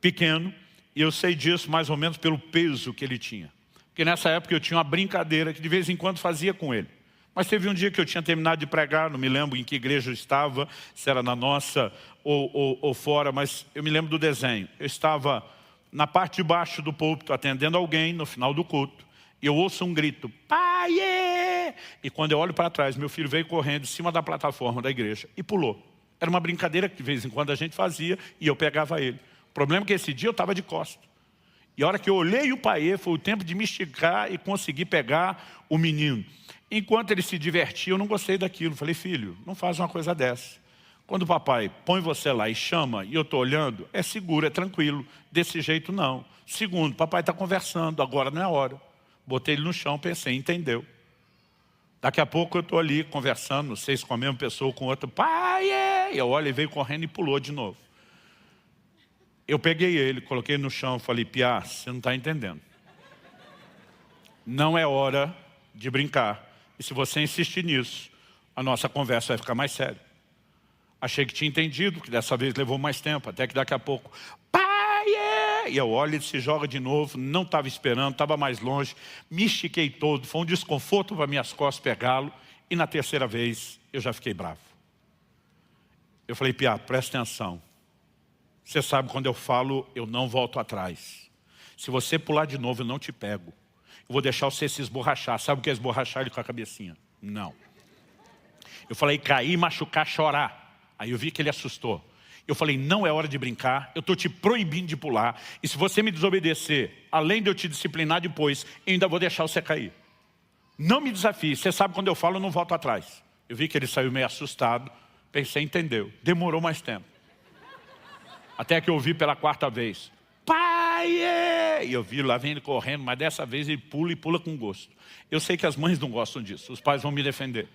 pequeno, e eu sei disso mais ou menos pelo peso que ele tinha. Porque nessa época eu tinha uma brincadeira que de vez em quando fazia com ele. Mas teve um dia que eu tinha terminado de pregar, não me lembro em que igreja eu estava, se era na nossa ou fora, mas eu me lembro do desenho. Eu estava na parte de baixo do púlpito atendendo alguém no final do culto, e eu ouço um grito, pai! E quando eu olho para trás, meu filho veio correndo em cima da plataforma da igreja e pulou. Era uma brincadeira que de vez em quando a gente fazia e eu pegava ele. O problema é que esse dia eu estava de costas. E a hora que eu olhei o pai, foi o tempo de me esticar e conseguir pegar o menino. Enquanto ele se divertia, eu não gostei daquilo. Falei, filho, não faz uma coisa dessa. Quando o papai põe você lá e chama, e eu estou olhando, é seguro, é tranquilo. Desse jeito, não. Segundo, papai está conversando, agora não é hora. Botei ele no chão, pensei, entendeu. Daqui a pouco eu estou ali conversando, não sei se com a mesma pessoa ou com outra. Pai, E eu olho, ele veio correndo e pulou de novo. Eu peguei ele, coloquei no chão, falei, Piá, você não está entendendo. Não é hora de brincar. E se você insistir nisso, a nossa conversa vai ficar mais séria. Achei que tinha entendido, que dessa vez levou mais tempo, até que daqui a pouco, pai! E eu olho, ele se joga de novo, não estava esperando, estava mais longe, me estiquei todo, foi um desconforto para minhas costas pegá-lo, e na terceira vez eu já fiquei bravo. Eu falei, Piá, presta atenção. Você sabe, quando eu falo, eu não volto atrás. Se você pular de novo, eu não te pego. Eu vou deixar você se esborrachar. Sabe o que é esborrachar ele com a cabecinha? Não. Eu falei, cair, machucar, chorar. Aí eu vi que ele assustou. Eu falei, não é hora de brincar, eu estou te proibindo de pular. E se você me desobedecer, além de eu te disciplinar depois, eu ainda vou deixar você cair. Não me desafie. Você sabe, quando eu falo, eu não volto atrás. Eu vi que ele saiu meio assustado. Pensei, entendeu. Demorou mais tempo. Até que eu ouvi pela quarta vez. Pai! E eu vi, lá vem ele correndo, mas dessa vez ele pula e pula com gosto. Eu sei que as mães não gostam disso, os pais vão me defender.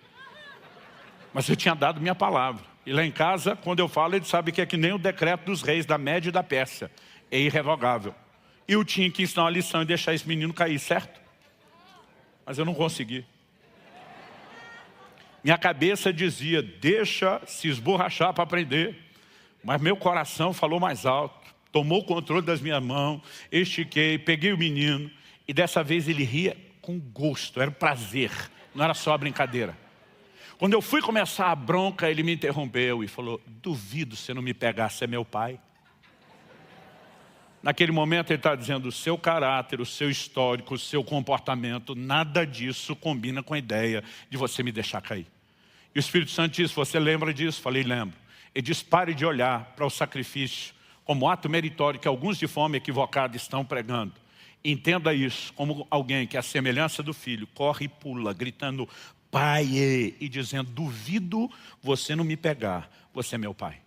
Mas eu tinha dado minha palavra. E lá em casa, quando eu falo, ele sabe que é que nem o decreto dos reis da Média e da Pérsia. É irrevogável. E eu tinha que ensinar uma lição e deixar esse menino cair, certo? Mas eu não consegui. Minha cabeça dizia, deixa se esborrachar para aprender. Mas meu coração falou mais alto. Tomou o controle das minhas mãos, estiquei, peguei o menino. E dessa vez ele ria com gosto, era um prazer. Não era só a brincadeira. Quando eu fui começar a bronca, ele me interrompeu e falou, duvido você não me pegar, você é meu pai. Naquele momento ele está dizendo, o seu caráter, o seu histórico, o seu comportamento, nada disso combina com a ideia de você me deixar cair. E o Espírito Santo disse, você lembra disso? Falei, lembro. Ele diz, pare de olhar para o sacrifício como ato meritório que alguns de forma equivocada estão pregando. Entenda isso como alguém que, à semelhança do filho, corre e pula, gritando, pai, e dizendo, duvido você não me pegar, você é meu pai.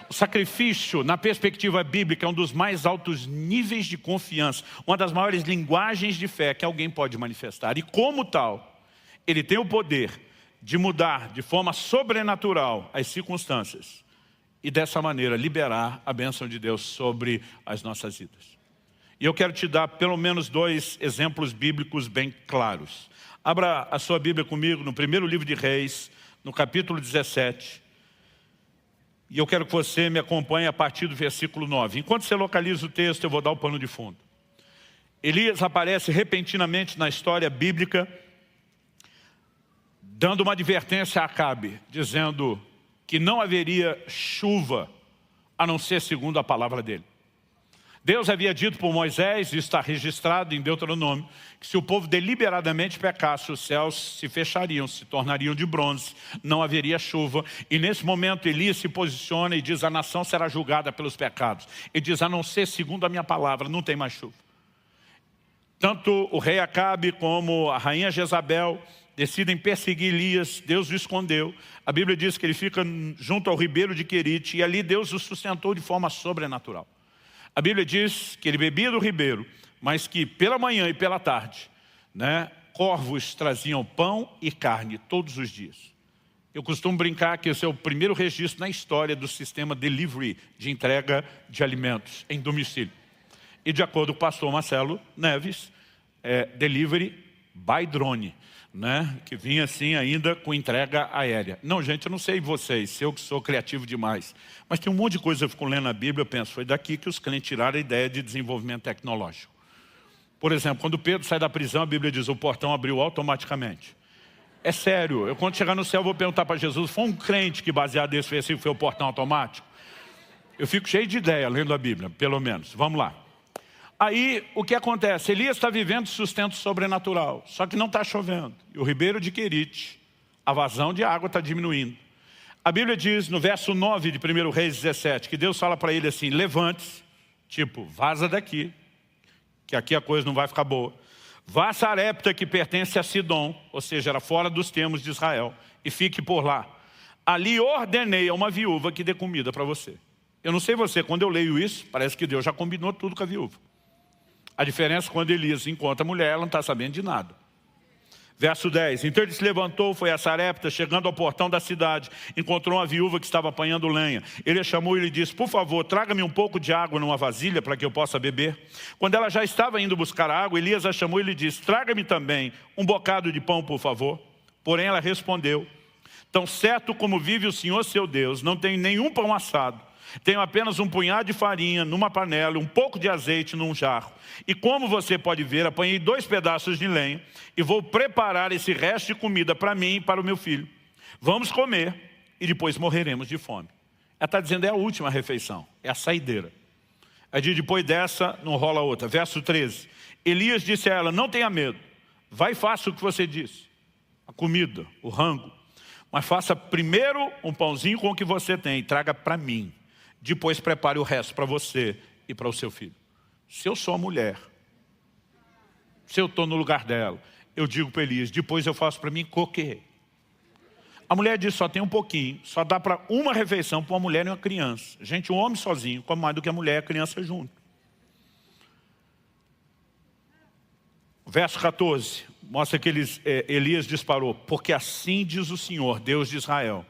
O sacrifício, na perspectiva bíblica, é um dos mais altos níveis de confiança, uma das maiores linguagens de fé que alguém pode manifestar. E como tal, ele tem o poder de mudar de forma sobrenatural as circunstâncias e dessa maneira liberar a bênção de Deus sobre as nossas vidas. E eu quero te dar pelo menos 2 exemplos bíblicos bem claros. Abra a sua Bíblia comigo no primeiro livro de Reis, no capítulo 17. E eu quero que você me acompanhe a partir do versículo 9. Enquanto você localiza o texto, eu vou dar o pano de fundo. Elias aparece repentinamente na história bíblica, dando uma advertência a Acabe, dizendo que não haveria chuva, a não ser segundo a palavra dele. Deus havia dito por Moisés, isso está registrado em Deuteronômio, que se o povo deliberadamente pecasse, os céus se fechariam, se tornariam de bronze, não haveria chuva. E nesse momento Elias se posiciona e diz, a nação será julgada pelos pecados. Ele diz, a não ser segundo a minha palavra, não tem mais chuva. Tanto o rei Acabe como a rainha Jezabel decidem perseguir Elias, Deus o escondeu. A Bíblia diz que ele fica junto ao ribeiro de Querite e ali Deus o sustentou de forma sobrenatural. A Bíblia diz que ele bebia do ribeiro, mas que pela manhã e pela tarde, corvos traziam pão e carne todos os dias. Eu costumo brincar que esse é o primeiro registro na história do sistema delivery, de entrega de alimentos em domicílio. E de acordo com o pastor Marcelo Neves, delivery by drone, que vinha assim ainda com entrega aérea. Não, gente, eu não sei vocês, se eu que sou criativo demais, mas tem um monte de coisa que eu fico lendo na Bíblia, eu penso, foi daqui que os crentes tiraram a ideia de desenvolvimento tecnológico. Por exemplo, quando Pedro sai da prisão, a Bíblia diz, o portão abriu automaticamente. É sério, eu quando chegar no céu vou perguntar para Jesus, foi um crente que baseado nesse versículo foi o portão automático? Eu fico cheio de ideia lendo a Bíblia, pelo menos. Vamos lá. Aí, o que acontece? Elias está vivendo sustento sobrenatural, só que não está chovendo. E o ribeiro de Querite, a vazão de água está diminuindo. A Bíblia diz, no verso 9 de 1 Reis 17, que Deus fala para ele assim, levante-se, tipo, vaza daqui, que aqui a coisa não vai ficar boa. Vá a Sarepta, que pertence a Sidom, ou seja, era fora dos termos de Israel, e fique por lá. Ali ordenei a uma viúva que dê comida para você. Eu não sei você, quando eu leio isso, parece que Deus já combinou tudo com a viúva. A diferença é quando Elias encontra a mulher, ela não está sabendo de nada. Verso 10. Então ele se levantou, foi a Sarepta, chegando ao portão da cidade, encontrou uma viúva que estava apanhando lenha. Ele a chamou e lhe disse, por favor, traga-me um pouco de água numa vasilha para que eu possa beber. Quando ela já estava indo buscar água, Elias a chamou e lhe disse, traga-me também um bocado de pão, por favor. Porém ela respondeu, tão certo como vive o Senhor seu Deus, não tenho nenhum pão assado. Tenho apenas um punhado de farinha numa panela, um pouco de azeite num jarro. E como você pode ver, apanhei 2 pedaços de lenha e vou preparar esse resto de comida para mim e para o meu filho. Vamos comer e depois morreremos de fome. Ela está dizendo, é a última refeição, é a saideira. Aí depois dessa, não rola outra. Verso 13. Elias disse a ela, não tenha medo, vai e faça o que você disse. A comida, o rango. Mas faça primeiro um pãozinho com o que você tem e traga para mim. Depois prepare o resto para você e para o seu filho. Se eu sou a mulher, se eu estou no lugar dela, eu digo para Elias, depois eu faço para mim qualquer. A mulher diz, só tem um pouquinho, só dá para uma refeição para uma mulher e uma criança. Gente, um homem sozinho come mais do que a mulher e a criança junto. Verso 14, mostra que Elias disparou, porque assim diz o Senhor, Deus de Israel,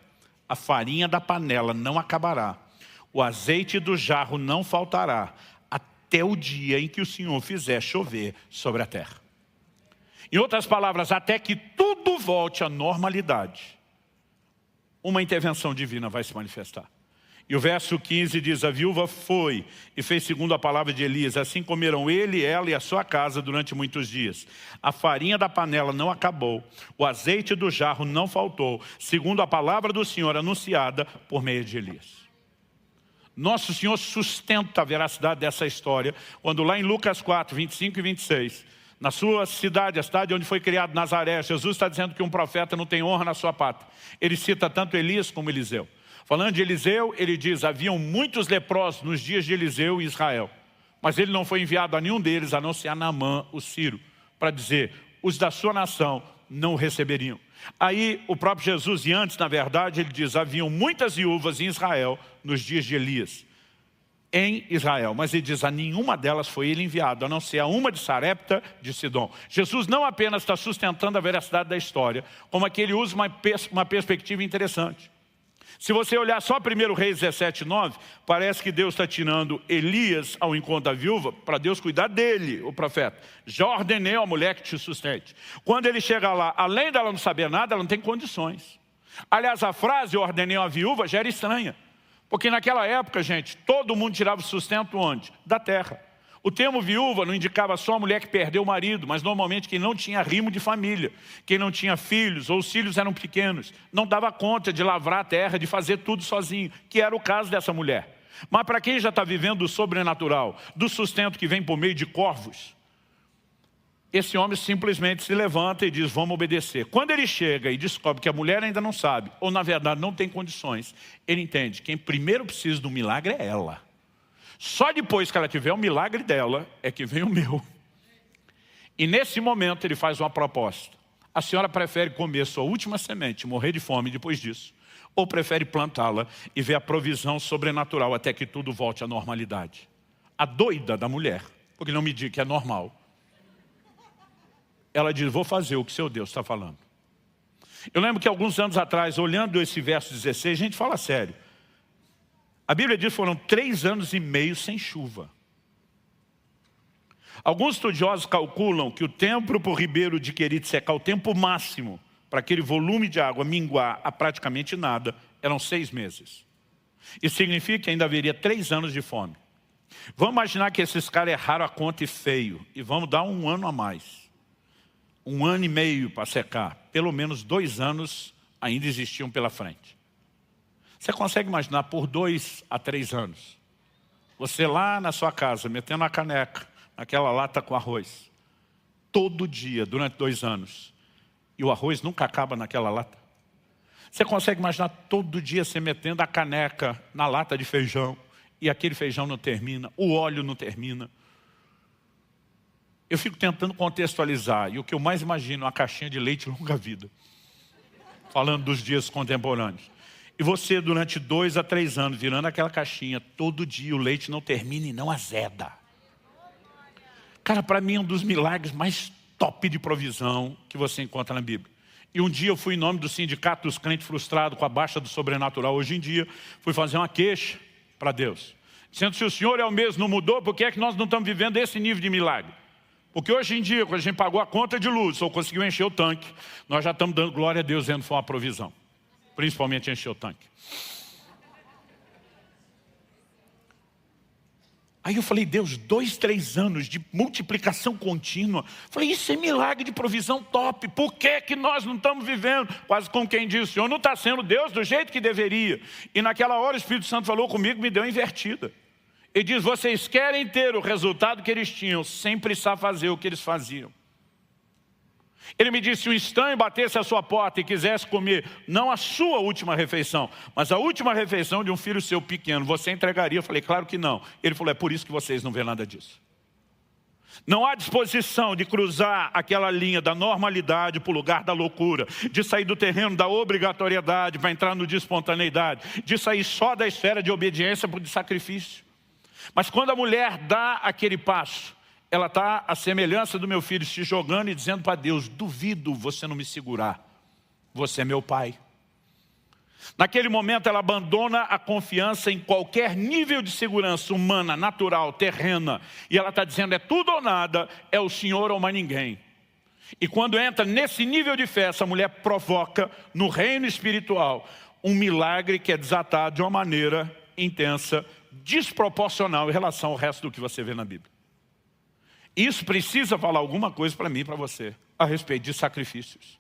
a farinha da panela não acabará, o azeite do jarro não faltará, até o dia em que o Senhor fizer chover sobre a terra. Em outras palavras, até que tudo volte à normalidade, uma intervenção divina vai se manifestar. E o verso 15 diz, a viúva foi e fez segundo a palavra de Elias, assim comeram ele, ela e a sua casa durante muitos dias. A farinha da panela não acabou, o azeite do jarro não faltou, segundo a palavra do Senhor anunciada por meio de Elias. Nosso Senhor sustenta a veracidade dessa história, quando lá em Lucas 4, 25 e 26, na sua cidade, a cidade onde foi criado Nazaré, Jesus está dizendo que um profeta não tem honra na sua pátria. Ele cita tanto Elias como Eliseu. Falando de Eliseu, ele diz, haviam muitos leprosos nos dias de Eliseu em Israel, mas ele não foi enviado a nenhum deles, a não ser a Naamã, o Sírio, para dizer, os da sua nação não o receberiam. Aí o próprio Jesus, e antes na verdade, ele diz, haviam muitas viúvas em Israel nos dias de Elias, em Israel. Mas ele diz, a nenhuma delas foi ele enviado, a não ser a uma de Sarepta de Sidom. Jesus não apenas está sustentando a veracidade da história, como é que ele usa uma perspectiva interessante. Se você olhar só 1 Reis 17, 9, parece que Deus está tirando Elias ao encontro da viúva para Deus cuidar dele, o profeta. Já ordenei a mulher que te sustente. Quando ele chega lá, além dela não saber nada, ela não tem condições. Aliás, a frase, eu ordenei a viúva, já era estranha. Porque naquela época, gente, todo mundo tirava o sustento onde? Da terra. O termo viúva não indicava só a mulher que perdeu o marido, mas normalmente quem não tinha arrimo de família, quem não tinha filhos, ou os filhos eram pequenos, não dava conta de lavrar a terra, de fazer tudo sozinho, que era o caso dessa mulher. Mas para quem já está vivendo o sobrenatural, do sustento que vem por meio de corvos, esse homem simplesmente se levanta e diz, vamos obedecer. Quando ele chega e descobre que a mulher ainda não sabe, ou na verdade não tem condições, ele entende que quem primeiro precisa do milagre é ela. Só depois que ela tiver o milagre dela, é que vem o meu. E nesse momento ele faz uma proposta. A senhora prefere comer sua última semente, morrer de fome depois disso, ou prefere plantá-la e ver a provisão sobrenatural até que tudo volte à normalidade? A doida da mulher, porque não me diga que é normal, ela diz, vou fazer o que seu Deus está falando. Eu lembro que alguns anos atrás, olhando esse verso 16, a gente fala sério. A Bíblia diz que foram 3 anos e meio sem chuva. Alguns estudiosos calculam que o tempo para o ribeiro de Querite secar, o tempo máximo para aquele volume de água minguar a praticamente nada, eram 6 meses. Isso significa que ainda haveria 3 anos de fome. Vamos imaginar que esses caras erraram a conta e feio, e vamos dar 1 ano a mais. 1 ano e meio para secar. Pelo menos 2 anos ainda existiam pela frente. Você consegue imaginar por 2 a 3 anos, você lá na sua casa, metendo a caneca, naquela lata com arroz, todo dia, durante 2 anos, e o arroz nunca acaba naquela lata? Você consegue imaginar todo dia você metendo a caneca na lata de feijão, e aquele feijão não termina, o óleo não termina? Eu fico tentando contextualizar, e o que eu mais imagino é uma caixinha de leite longa-vida, falando dos dias contemporâneos. E você, durante 2 a 3 anos, virando aquela caixinha, todo dia o leite não termina e não azeda. Cara, para mim é um dos milagres mais top de provisão que você encontra na Bíblia. E um dia eu fui em nome do Sindicato dos Crentes Frustrados com a baixa do sobrenatural. Hoje em dia, fui fazer uma queixa para Deus. Dizendo, se o Senhor é o mesmo, não mudou, por que é que nós não estamos vivendo esse nível de milagre? Porque hoje em dia, quando a gente pagou a conta de luz, ou conseguiu encher o tanque, nós já estamos dando glória a Deus, dizendo que foi uma provisão. Principalmente encher o tanque. Aí eu falei, Deus, 2, 3 anos de multiplicação contínua. Falei, isso é milagre de provisão top. Por que que nós não estamos vivendo? Quase como quem diz, o Senhor não está sendo Deus do jeito que deveria. E naquela hora o Espírito Santo falou comigo, me deu uma invertida. Ele diz, vocês querem ter o resultado que eles tinham, sem precisar fazer o que eles faziam. Ele me disse, se um estranho batesse a sua porta e quisesse comer, não a sua última refeição, mas a última refeição de um filho seu pequeno, você entregaria? Eu falei, claro que não. Ele falou, é por isso que vocês não vêem nada disso. Não há disposição de cruzar aquela linha da normalidade para o lugar da loucura, de sair do terreno da obrigatoriedade para entrar no de espontaneidade, de sair só da esfera de obediência para o de sacrifício. Mas quando a mulher dá aquele passo, ela está à semelhança do meu filho, se jogando e dizendo para Deus, duvido você não me segurar, você é meu pai. Naquele momento ela abandona a confiança em qualquer nível de segurança humana, natural, terrena, e ela está dizendo, é tudo ou nada, é o Senhor ou mais ninguém. E quando entra nesse nível de fé, essa mulher provoca no reino espiritual um milagre que é desatado de uma maneira intensa, desproporcional em relação ao resto do que você vê na Bíblia. Isso precisa falar alguma coisa para mim e para você, a respeito de sacrifícios.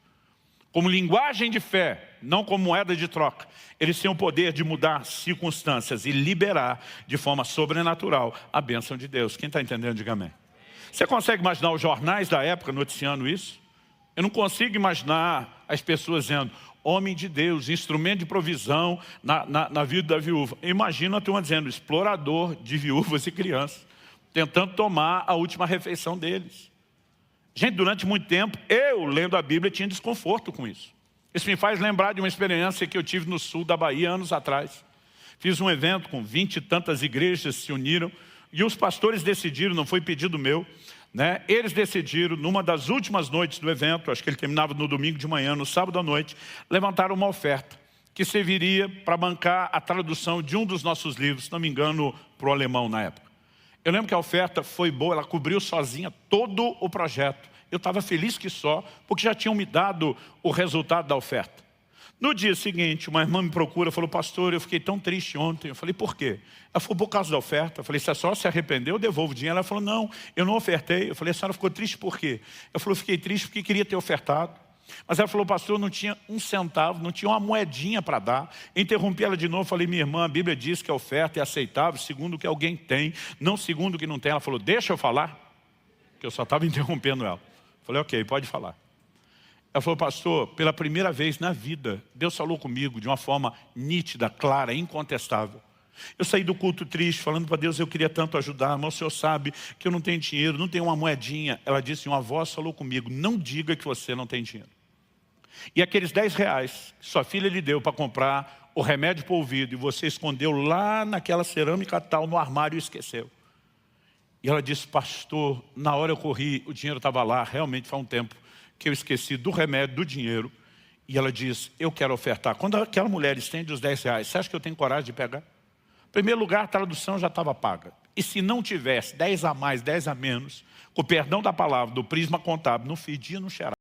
Como linguagem de fé, não como moeda de troca, eles têm o poder de mudar circunstâncias e liberar de forma sobrenatural a bênção de Deus. Quem está entendendo, diga amém. Você consegue imaginar os jornais da época noticiando isso? Eu não consigo imaginar as pessoas dizendo, homem de Deus, instrumento de provisão na vida da viúva. Imagina a turma dizendo, explorador de viúvas e crianças, tentando tomar a última refeição deles. Gente, durante muito tempo, eu, lendo a Bíblia, tinha desconforto com isso. Isso me faz lembrar de uma experiência que eu tive no sul da Bahia, anos atrás. Fiz um evento com 20 e tantas igrejas se uniram, e os pastores decidiram, não foi pedido meu, né? Eles decidiram, numa das últimas noites do evento, acho que ele terminava no domingo de manhã, no sábado à noite, levantaram uma oferta que serviria para bancar a tradução de um dos nossos livros, se não me engano, para o alemão na época. Eu lembro que a oferta foi boa, ela cobriu sozinha todo o projeto. Eu estava feliz que só, porque já tinham me dado o resultado da oferta. No dia seguinte, uma irmã me procura, falou, pastor, eu fiquei tão triste ontem. Eu falei, por quê? Ela falou, por causa da oferta. Eu falei, se a senhora se arrependeu, eu devolvo o dinheiro. Ela falou, não, eu não ofertei. Eu falei, a senhora ficou triste por quê? Eu falei, eu fiquei triste porque queria ter ofertado. Mas ela falou, pastor, eu não tinha um centavo, não tinha uma moedinha para dar. Interrompi ela de novo, falei, minha irmã, a Bíblia diz que a oferta é aceitável segundo o que alguém tem, não segundo o que não tem. Ela falou, deixa eu falar, que eu só estava interrompendo ela. Eu falei, ok, pode falar. Ela falou, pastor, pela primeira vez na vida, Deus falou comigo de uma forma nítida, clara, incontestável. Eu saí do culto triste, falando para Deus, eu queria tanto ajudar, mas o Senhor sabe que eu não tenho dinheiro, não tenho uma moedinha. Ela disse, uma voz falou comigo, não diga que você não tem dinheiro. E aqueles 10 reais que sua filha lhe deu para comprar o remédio para o ouvido, e você escondeu lá naquela cerâmica tal, no armário e esqueceu. E ela disse, pastor, na hora eu corri, o dinheiro estava lá, realmente faz um tempo que eu esqueci do remédio, do dinheiro. E ela diz, eu quero ofertar. Quando aquela mulher estende os 10 reais, você acha que eu tenho coragem de pegar? Em primeiro lugar, a tradução já estava paga. E se não tivesse 10 a mais, 10 a menos, com o perdão da palavra, do prisma contábil, não fedia, não cheirava.